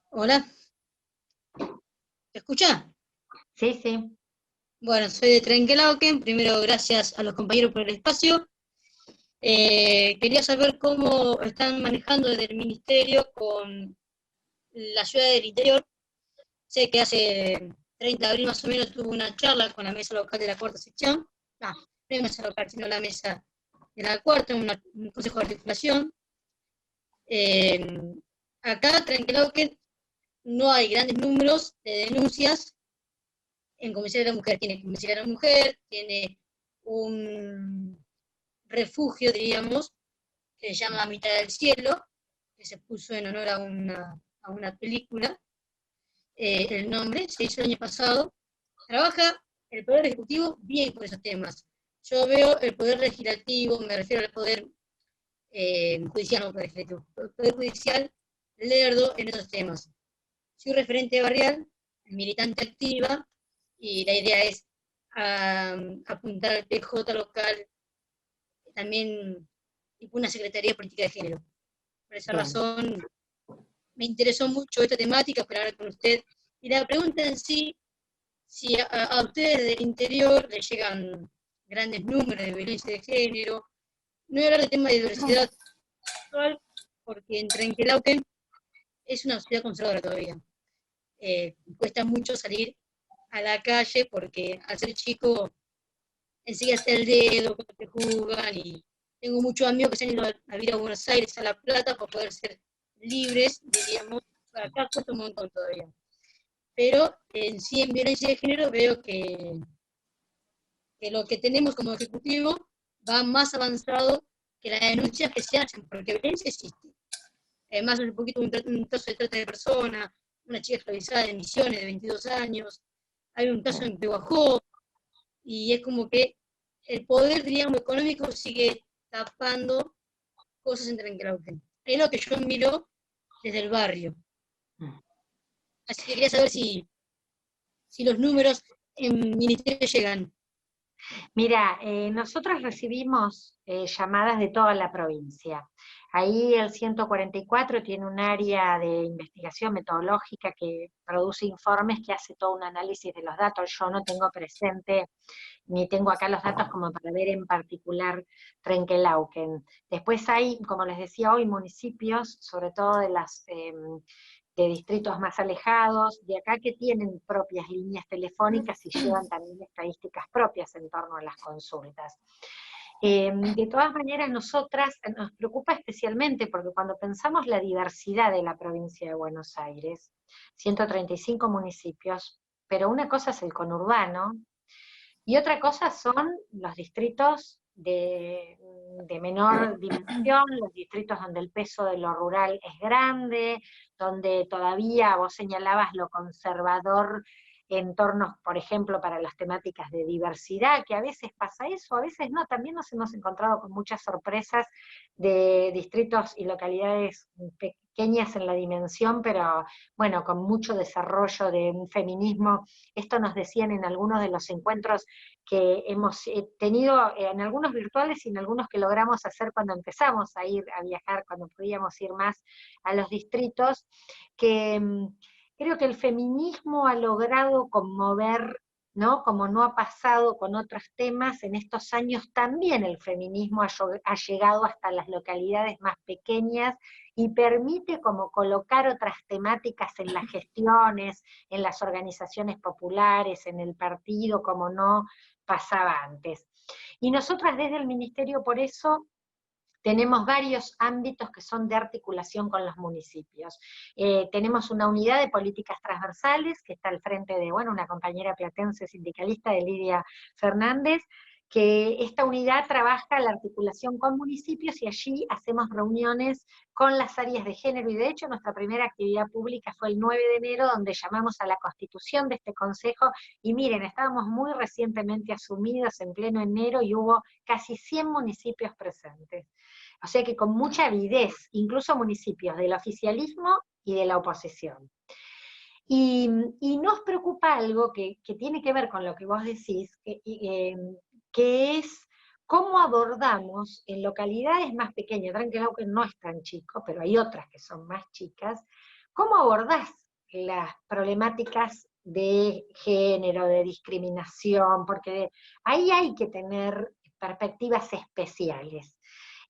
Hola. ¿Se escucha? Sí, sí. Bueno, soy de Trenquelauquen. Primero, gracias a los compañeros por el espacio. Quería saber cómo están manejando desde el Ministerio con la ciudad del interior. Sé que hace 30 de abril más o menos tuvo una charla con la mesa local de la cuarta sección. No es mesa local, sino la mesa de la cuarta, un consejo de articulación. Acá, Trenquelauquen, no hay grandes números de denuncias en comisaría de la mujer. Tiene comisaría de la mujer, tiene un refugio, diríamos, que se llama Mitad del Cielo, que se puso en honor a una película. El nombre se hizo el año pasado. Trabaja el Poder Ejecutivo bien con esos temas. Yo veo el Poder Legislativo, me refiero al Poder Judicial, no Poder Legislativo, el Poder Judicial lerdo en esos temas. Soy referente barrial, militante activa, y la idea es apuntar al PJ local, también una Secretaría de Política de Género. Por esa razón me interesó mucho esta temática para hablar con usted. Y la pregunta en sí, si a ustedes del interior les llegan grandes números de violencia de género. No voy a hablar de tema de diversidad sexual, porque en Trenquelauquen es una sociedad conservadora todavía. Cuesta mucho salir a la calle porque al ser chico enseguida está el dedo, cuando te juzgan, y tengo muchos amigos que se han ido a vivir a Buenos Aires, a La Plata, para poder ser libres, diríamos. Para acá cuesta un montón todavía. Pero en sí, en violencia de género, veo que lo que tenemos como ejecutivo va más avanzado que las denuncias que se hacen, porque violencia existe. Además, hace poquito un caso de trata de personas, una chica esclavizada de Misiones de 22 años, hay un caso en Pehuajó, y es como que el poder, diríamos, económico sigue tapando cosas en Trenquelauquen. Es lo que yo miro desde el barrio. Así que quería saber si los números en ministerio llegan. Mira, nosotros recibimos llamadas de toda la provincia. Ahí el 144 tiene un área de investigación metodológica que produce informes, que hace todo un análisis de los datos. Yo no tengo presente, ni tengo acá los datos como para ver en particular Trenquelauquen. Después hay, como les decía hoy, municipios, sobre todo de distritos más alejados, de acá, que tienen propias líneas telefónicas y llevan también estadísticas propias en torno a las consultas. De todas maneras, nosotras nos preocupa especialmente porque cuando pensamos la diversidad de la provincia de Buenos Aires, 135 municipios, pero una cosa es el conurbano, y otra cosa son los distritos de menor dimensión, los distritos donde el peso de lo rural es grande, donde todavía vos señalabas lo conservador en torno, por ejemplo, para las temáticas de diversidad, que a veces pasa eso, a veces no. También nos hemos encontrado con muchas sorpresas de distritos y localidades pequeñas en la dimensión, pero bueno, con mucho desarrollo de un feminismo. Esto nos decían en algunos de los encuentros que hemos tenido, en algunos virtuales y en algunos que logramos hacer cuando empezamos a ir a viajar, cuando podíamos ir más a los distritos, que creo que el feminismo ha logrado conmover, ¿no? Como no ha pasado con otros temas, en estos años también el feminismo ha llegado hasta las localidades más pequeñas y permite como colocar otras temáticas en las gestiones, en las organizaciones populares, en el partido, como no pasaba antes. Y nosotras desde el Ministerio, por eso, tenemos varios ámbitos que son de articulación con los municipios. Tenemos una unidad de políticas transversales, que está al frente de, bueno, una compañera platense sindicalista, de Lidia Fernández, que esta unidad trabaja la articulación con municipios y allí hacemos reuniones con las áreas de género, y de hecho nuestra primera actividad pública fue el 9 de enero, donde llamamos a la constitución de este consejo, y miren, estábamos muy recientemente asumidos en pleno enero y hubo casi 100 municipios presentes. O sea que con mucha avidez, incluso municipios del oficialismo y de la oposición. Y nos preocupa algo que tiene que ver con lo que vos decís, que es cómo abordamos en localidades más pequeñas, Trenquelauquen no es tan chico, pero hay otras que son más chicas, cómo abordás las problemáticas de género, de discriminación, porque ahí hay que tener perspectivas especiales.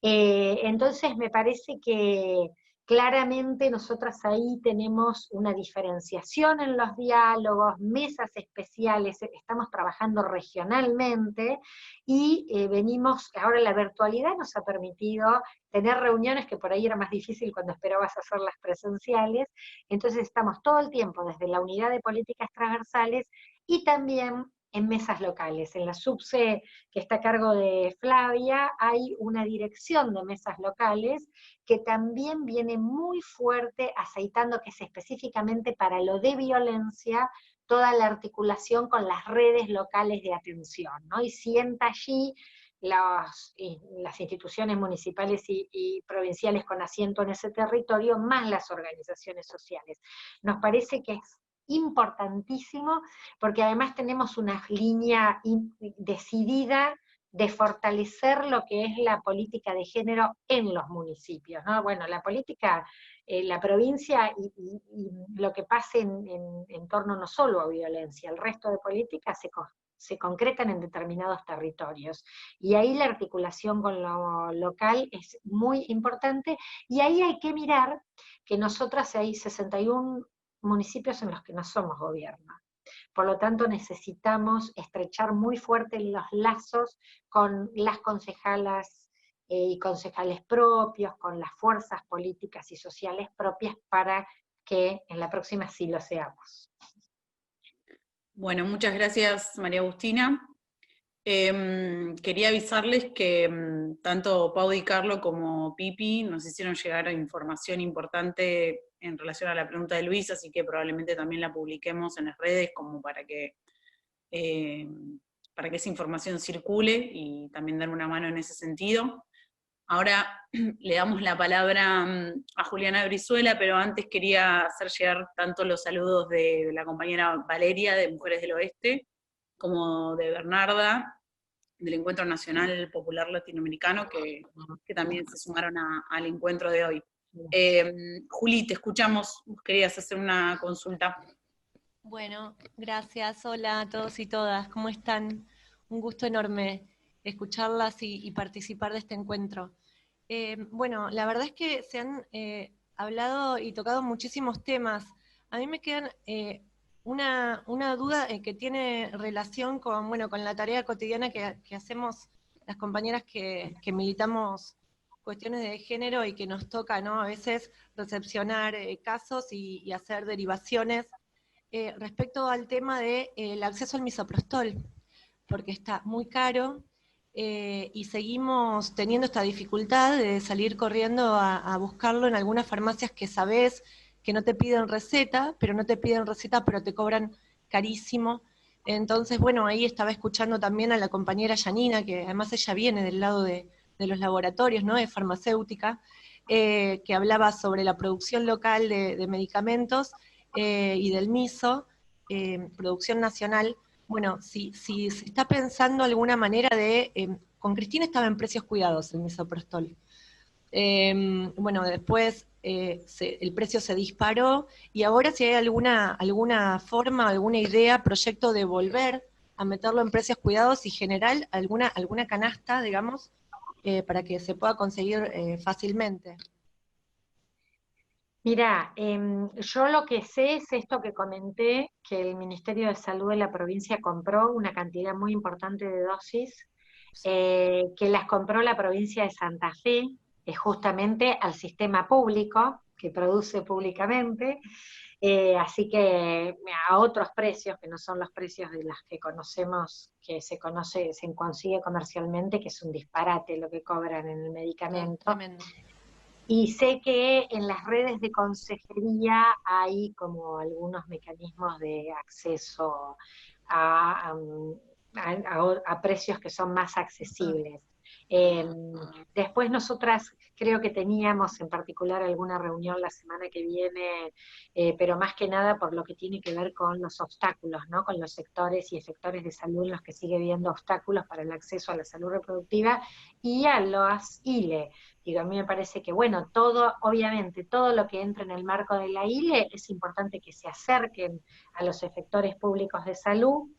Entonces me parece que claramente nosotras ahí tenemos una diferenciación en los diálogos, mesas especiales, estamos trabajando regionalmente, y venimos, ahora la virtualidad nos ha permitido tener reuniones que por ahí era más difícil cuando esperabas hacerlas presenciales, entonces estamos todo el tiempo desde la unidad de políticas transversales y también en mesas locales. En la SUBSE, que está a cargo de Flavia, hay una dirección de mesas locales que también viene muy fuerte, aceitando que es específicamente para lo de violencia, toda la articulación con las redes locales de atención, ¿no? Y sienta allí las instituciones municipales y provinciales con asiento en ese territorio, más las organizaciones sociales. Nos parece que es importantísimo, porque además tenemos una línea decidida de fortalecer lo que es la política de género en los municipios, ¿no? Bueno, la política, la provincia y lo que pase en torno no solo a violencia, el resto de políticas se concretan en determinados territorios. Y ahí la articulación con lo local es muy importante, y ahí hay que mirar que nosotras hay 61 municipios en los que no somos gobierno. Por lo tanto, necesitamos estrechar muy fuerte los lazos con las concejalas y concejales propios, con las fuerzas políticas y sociales propias, para que en la próxima sí lo seamos. Bueno, muchas gracias, María Agustina. Quería avisarles que tanto Pau Di Carlo como Pipi nos hicieron llegar información importante en relación a la pregunta de Luis, así que probablemente también la publiquemos en las redes como para que esa información circule y también dar una mano en ese sentido. Ahora le damos la palabra a Juliana Brizuela, pero antes quería hacer llegar tanto los saludos de la compañera Valeria de Mujeres del Oeste, como de Bernarda, del Encuentro Nacional Popular Latinoamericano, que también se sumaron al encuentro de hoy. Juli, te escuchamos, querías hacer una consulta. Bueno, gracias, hola a todos y todas, ¿cómo están? Un gusto enorme escucharlas y participar de este encuentro. Bueno, la verdad es que se han hablado y tocado muchísimos temas. A mí me quedan una duda que tiene relación con, bueno, con la tarea cotidiana que hacemos las compañeras que militamos cuestiones de género y que nos toca, ¿no?, a veces recepcionar casos y hacer derivaciones respecto al tema del acceso al misoprostol, porque está muy caro y seguimos teniendo esta dificultad de salir corriendo a buscarlo en algunas farmacias que sabés que no te piden receta, pero te cobran carísimo. Entonces, bueno, ahí estaba escuchando también a la compañera Yanina, que además ella viene del lado de los laboratorios, ¿no?, de farmacéutica, que hablaba sobre la producción local de medicamentos y del MISO, producción nacional. Bueno, si se está pensando alguna manera de... con Cristina estaba en precios cuidados el misoprostol. Bueno, después el precio se disparó, y ahora si hay alguna forma, alguna idea, proyecto de volver a meterlo en precios cuidados y generar alguna canasta, digamos, para que se pueda conseguir fácilmente. Mira, yo lo que sé es esto que comenté, que el Ministerio de Salud de la provincia compró una cantidad muy importante de dosis, que las compró la provincia de Santa Fe, justamente al sistema público, que produce públicamente, así que a otros precios, que no son los precios de las que conocemos, que se consigue comercialmente, que es un disparate lo que cobran en el medicamento. Y sé que en las redes de consejería hay como algunos mecanismos de acceso a precios que son más accesibles. Después nosotras creo que teníamos en particular alguna reunión la semana que viene, pero más que nada por lo que tiene que ver con los obstáculos, ¿no?, con los sectores y efectores de salud en los que sigue habiendo obstáculos para el acceso a la salud reproductiva y a los ILE. Digo, a mí me parece que, bueno, obviamente, todo lo que entra en el marco de la ILE es importante que se acerquen a los efectores públicos de salud.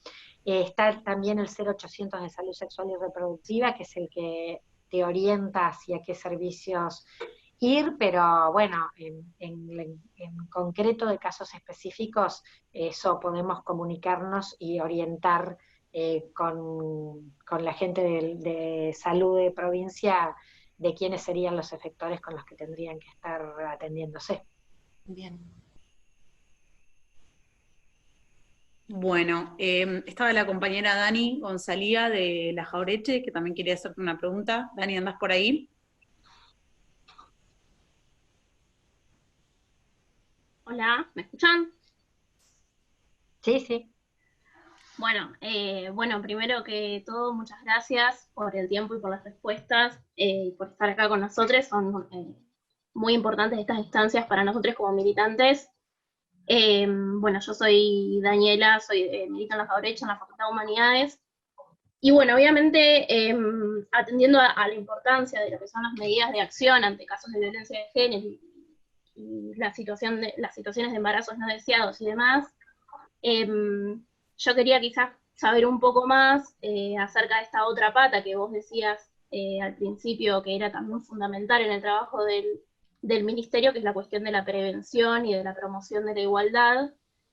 Está también el 0800 de salud sexual y reproductiva, que es el que te orienta hacia qué servicios ir, pero bueno, en concreto de casos específicos, eso podemos comunicarnos y orientar con la gente de salud de provincia de quiénes serían los efectores con los que tendrían que estar atendiéndose. Bien. Bueno, estaba la compañera Dani Gonzalía de La Jaureche, que también quería hacerte una pregunta. Dani, ¿andás por ahí? Hola, ¿me escuchan? Sí, sí. Bueno, primero que todo, muchas gracias por el tiempo y por las respuestas, y por estar acá con nosotros. Son muy importantes estas instancias para nosotros como militantes. Yo soy Daniela, milito en La Jaureche, en la Facultad de Humanidades, y bueno, obviamente atendiendo a la importancia de lo que son las medidas de acción ante casos de violencia de género y las situaciones de embarazos no deseados y demás, yo quería quizás saber un poco más acerca de esta otra pata que vos decías al principio, que era también fundamental en el trabajo del Ministerio, que es la cuestión de la prevención y de la promoción de la igualdad,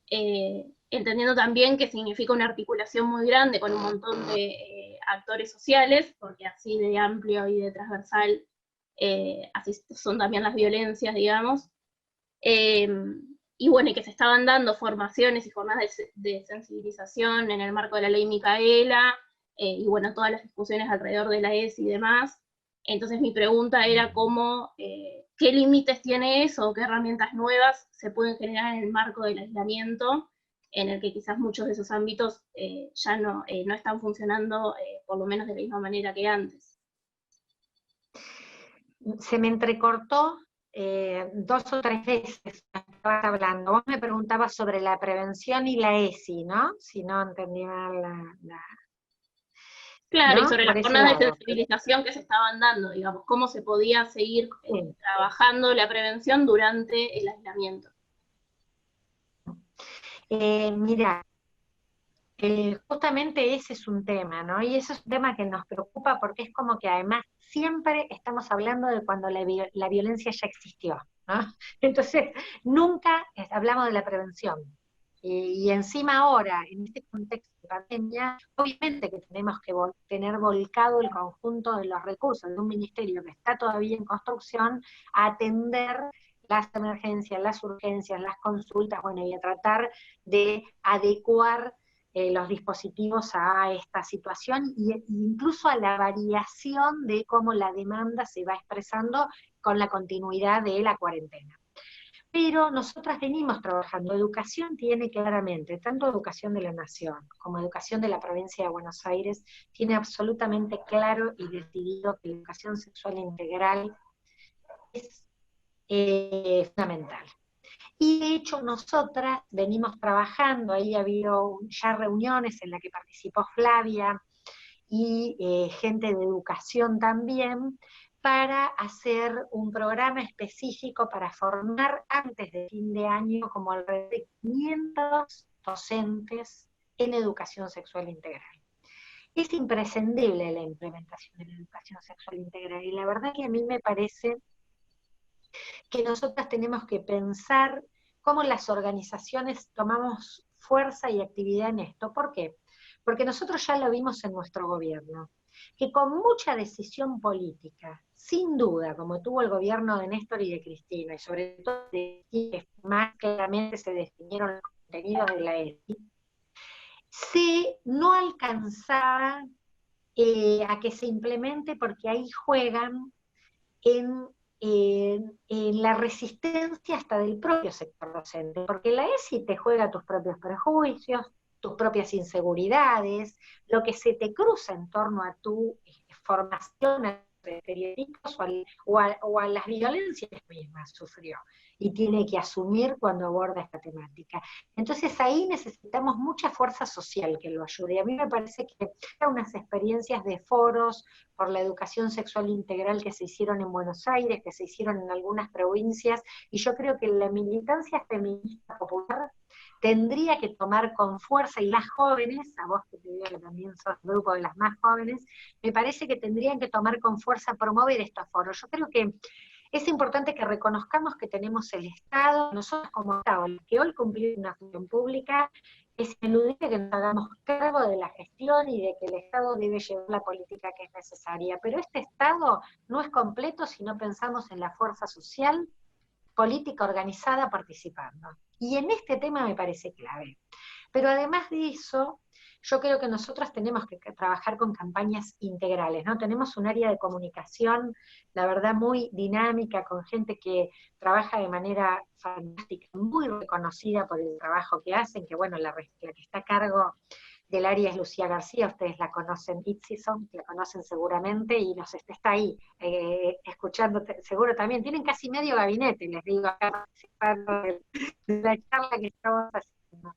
entendiendo también que significa una articulación muy grande con un montón de actores sociales, porque así de amplio y de transversal así son también las violencias, digamos. Y bueno, y que se estaban dando formaciones y jornadas de sensibilización en el marco de la ley Micaela, y bueno, todas las discusiones alrededor de la ESI y demás. Entonces mi pregunta era qué límites tiene eso, o qué herramientas nuevas se pueden generar en el marco del aislamiento, en el que quizás muchos de esos ámbitos ya no están funcionando, por lo menos de la misma manera que antes. Se me entrecortó 2 o 3 veces estabas hablando. Vos me preguntabas sobre la prevención y la ESI, ¿no? Si no entendí mal Claro, ¿no? y sobre Por las ese jornadas de lado. sensibilización que se estaban dando, digamos, cómo se podía seguir trabajando la prevención durante el aislamiento. Mira, justamente ese es un tema, ¿no? Y ese es un tema que nos preocupa porque es como que además siempre estamos hablando de cuando la violencia ya existió, ¿no? Entonces, nunca hablamos de la prevención. Y encima ahora, en este contexto de pandemia, obviamente que tenemos que tener volcado el conjunto de los recursos de un ministerio que está todavía en construcción a atender las emergencias, las urgencias, las consultas, bueno, y a tratar de adecuar los dispositivos a esta situación e incluso a la variación de cómo la demanda se va expresando con la continuidad de la cuarentena. Pero nosotras venimos trabajando. Educación tiene claramente, tanto Educación de la Nación como Educación de la Provincia de Buenos Aires, tiene absolutamente claro y decidido que la educación sexual integral es fundamental. Y de hecho nosotras venimos trabajando, ahí ha habido ya reuniones en las que participó Flavia y gente de educación también, para hacer un programa específico para formar antes de fin de año como alrededor de 500 docentes en educación sexual integral. Es imprescindible la implementación de la educación sexual integral, y la verdad que a mí me parece que nosotras tenemos que pensar cómo las organizaciones tomamos fuerza y actividad en esto. ¿Por qué? Porque nosotros ya lo vimos en nuestro gobierno, que con mucha decisión política, sin duda, como tuvo el gobierno de Néstor y de Cristina, y sobre todo de que más claramente se definieron los contenidos de la ESI, se no alcanzaba a que se implemente, porque ahí juegan en la resistencia hasta del propio sector docente, porque la ESI te juega tus propios prejuicios, tus propias inseguridades, lo que se te cruza en torno a tu formación, a estereotipos o a las violencias que misma sufrió y tiene que asumir cuando aborda esta temática. Entonces ahí necesitamos mucha fuerza social que lo ayude. A mí me parece que hay unas experiencias de foros por la educación sexual integral que se hicieron en Buenos Aires, que se hicieron en algunas provincias, y yo creo que la militancia feminista popular tendría que tomar con fuerza, y las jóvenes, a vos que te digo que también sos grupo de las más jóvenes, me parece que tendrían que tomar con fuerza promover estos foros. Yo creo que es importante que reconozcamos que tenemos el Estado, nosotros como Estado, que hoy cumplir una función pública, es ineludible que nos hagamos cargo de la gestión y de que el Estado debe llevar la política que es necesaria. Pero este Estado no es completo si no pensamos en la fuerza social, política organizada participando. Y en este tema me parece clave. Pero además de eso, yo creo que nosotros tenemos que trabajar con campañas integrales, ¿no? Tenemos un área de comunicación, la verdad, muy dinámica, con gente que trabaja de manera fantástica, muy reconocida por el trabajo que hacen, que bueno, la que está a cargo del área es Lucía García, ustedes la conocen, Itzison, la conocen seguramente, y está ahí, escuchando, seguro también, tienen casi medio gabinete, les digo, acá participando de la charla que estamos haciendo.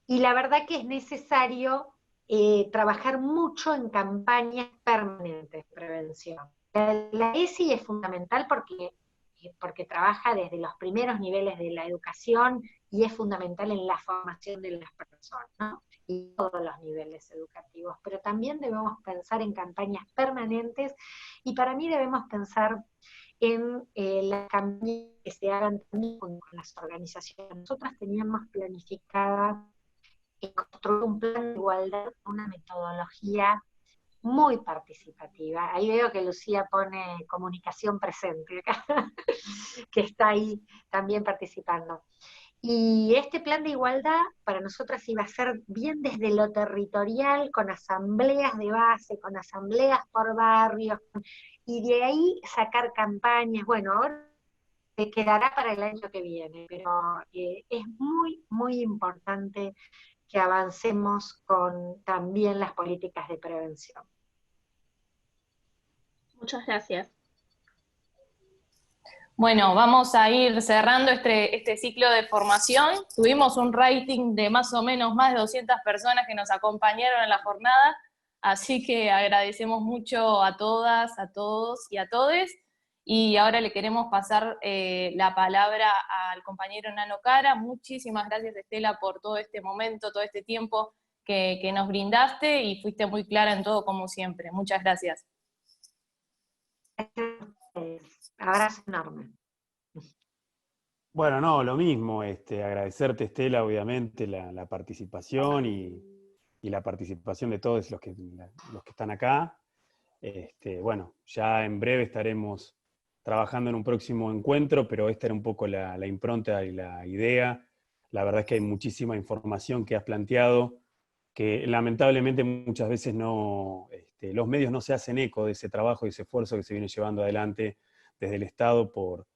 Y la verdad que es necesario trabajar mucho en campañas permanentes de prevención. La ESI es fundamental porque trabaja desde los primeros niveles de la educación y es fundamental en la formación de las personas, ¿no? Y todos los niveles educativos, pero también debemos pensar en campañas permanentes, y para mí debemos pensar en las campañas que se hagan también con las organizaciones. Nosotras teníamos planificada construir un plan de igualdad, una metodología muy participativa. Ahí veo que Lucía pone comunicación presente acá, que está ahí también participando. Y este plan de igualdad para nosotras iba a ser bien desde lo territorial, con asambleas de base, con asambleas por barrios, y de ahí sacar campañas. Bueno, ahora se quedará para el año que viene, pero es muy, muy importante que avancemos con también las políticas de prevención. Muchas gracias. Bueno, vamos a ir cerrando este ciclo de formación. Tuvimos un rating de más o menos más de 200 personas que nos acompañaron en la jornada, así que agradecemos mucho a todas, a todos y a todes. Y ahora le queremos pasar la palabra al compañero Nano Cara. Muchísimas gracias, Estela, por todo este momento, todo este tiempo que nos brindaste, y fuiste muy clara en todo como siempre. Muchas gracias. Abrazo enorme. Bueno, no, lo mismo, agradecerte, Estela, obviamente, la participación y la participación de todos los que están acá. Bueno, ya en breve estaremos trabajando en un próximo encuentro, pero esta era un poco la impronta y la idea. La verdad es que hay muchísima información que has planteado, que lamentablemente muchas veces los medios no se hacen eco de ese trabajo y ese esfuerzo que se viene llevando adelante desde el Estado por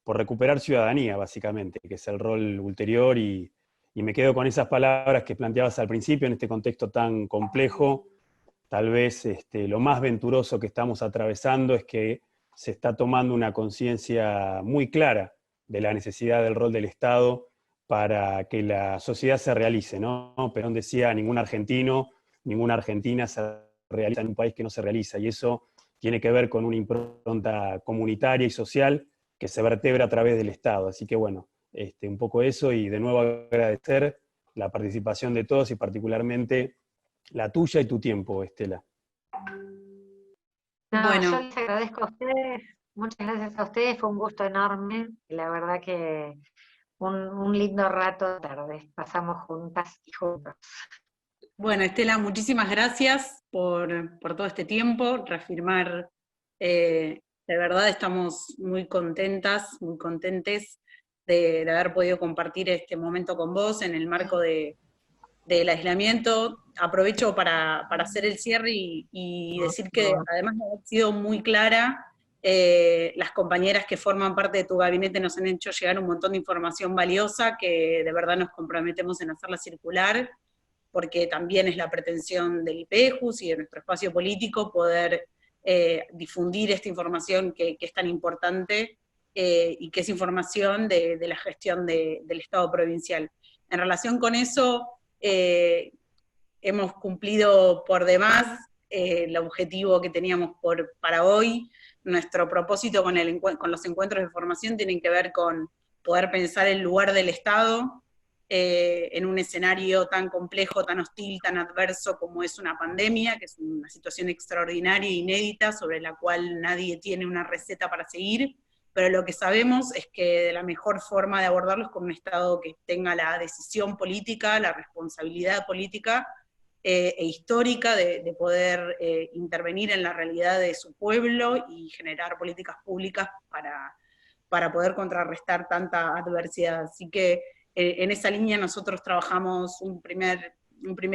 recuperar ciudadanía, básicamente, que es el rol ulterior, y me quedo con esas palabras que planteabas al principio, en este contexto tan complejo. Tal vez lo más venturoso que estamos atravesando es que se está tomando una conciencia muy clara de la necesidad del rol del Estado para que la sociedad se realice, ¿no? Perón decía, ningún argentino, ninguna argentina se realiza en un país que no se realiza, y eso tiene que ver con una impronta comunitaria y social que se vertebra a través del Estado. Así que bueno, un poco eso, y de nuevo agradecer la participación de todos y particularmente la tuya y tu tiempo, Estela. No, Bueno. yo les agradezco a ustedes, muchas gracias a ustedes, fue un gusto enorme, la verdad que un lindo rato de tarde, pasamos juntas y juntos. Bueno, Estela, muchísimas gracias por todo este tiempo, reafirmar, de verdad estamos muy contentas, muy contentes de haber podido compartir este momento con vos en el marco del aislamiento. Aprovecho para hacer el cierre y decir que además de haber sido muy clara, las compañeras que forman parte de tu gabinete nos han hecho llegar un montón de información valiosa que de verdad nos comprometemos en hacerla circular, porque también es la pretensión del IPEJUS y de nuestro espacio político poder difundir esta información que es tan importante y que es información de la gestión del Estado provincial. En relación con eso, hemos cumplido por demás el objetivo que teníamos para hoy. Nuestro propósito con los encuentros de formación tienen que ver con poder pensar el lugar del Estado en un escenario tan complejo, tan hostil, tan adverso como es una pandemia, que es una situación extraordinaria e inédita sobre la cual nadie tiene una receta para seguir, pero lo que sabemos es que la mejor forma de abordarlo es con un Estado que tenga la decisión política, la responsabilidad política e histórica de poder intervenir en la realidad de su pueblo y generar políticas públicas para poder contrarrestar tanta adversidad. Así que en esa línea nosotros trabajamos un primer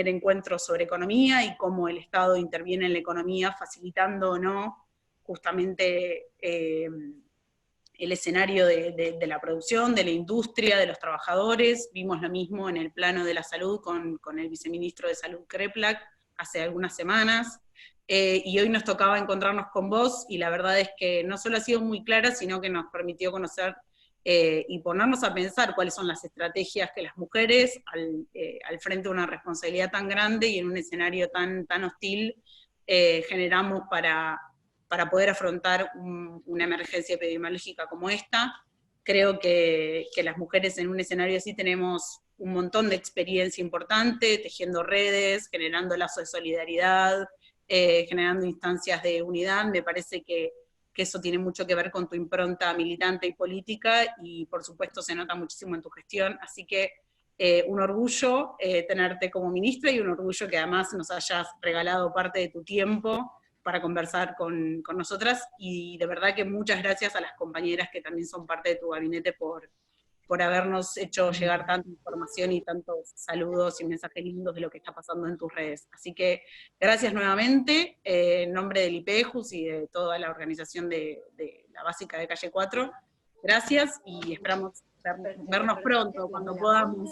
encuentro sobre economía y cómo el Estado interviene en la economía, facilitando o no justamente el escenario de la producción, de la industria, de los trabajadores. Vimos lo mismo en el plano de la salud con el viceministro de Salud Kreplak hace algunas semanas, y hoy nos tocaba encontrarnos con vos, y la verdad es que no solo ha sido muy clara, sino que nos permitió conocer y ponernos a pensar cuáles son las estrategias que las mujeres, al frente de una responsabilidad tan grande y en un escenario tan hostil, generamos para poder afrontar una emergencia epidemiológica como esta. Creo que las mujeres en un escenario así tenemos un montón de experiencia importante, tejiendo redes, generando lazos de solidaridad, generando instancias de unidad. Me parece que eso tiene mucho que ver con tu impronta militante y política, y por supuesto se nota muchísimo en tu gestión, así que un orgullo tenerte como ministra, y un orgullo que además nos hayas regalado parte de tu tiempo para conversar con nosotras, y de verdad que muchas gracias a las compañeras que también son parte de tu gabinete por habernos hecho llegar tanta información y tantos saludos y mensajes lindos de lo que está pasando en tus redes. Así que gracias nuevamente, en nombre del IPEJUS y de toda la organización de la básica de Calle 4, gracias, y esperamos vernos pronto, cuando podamos.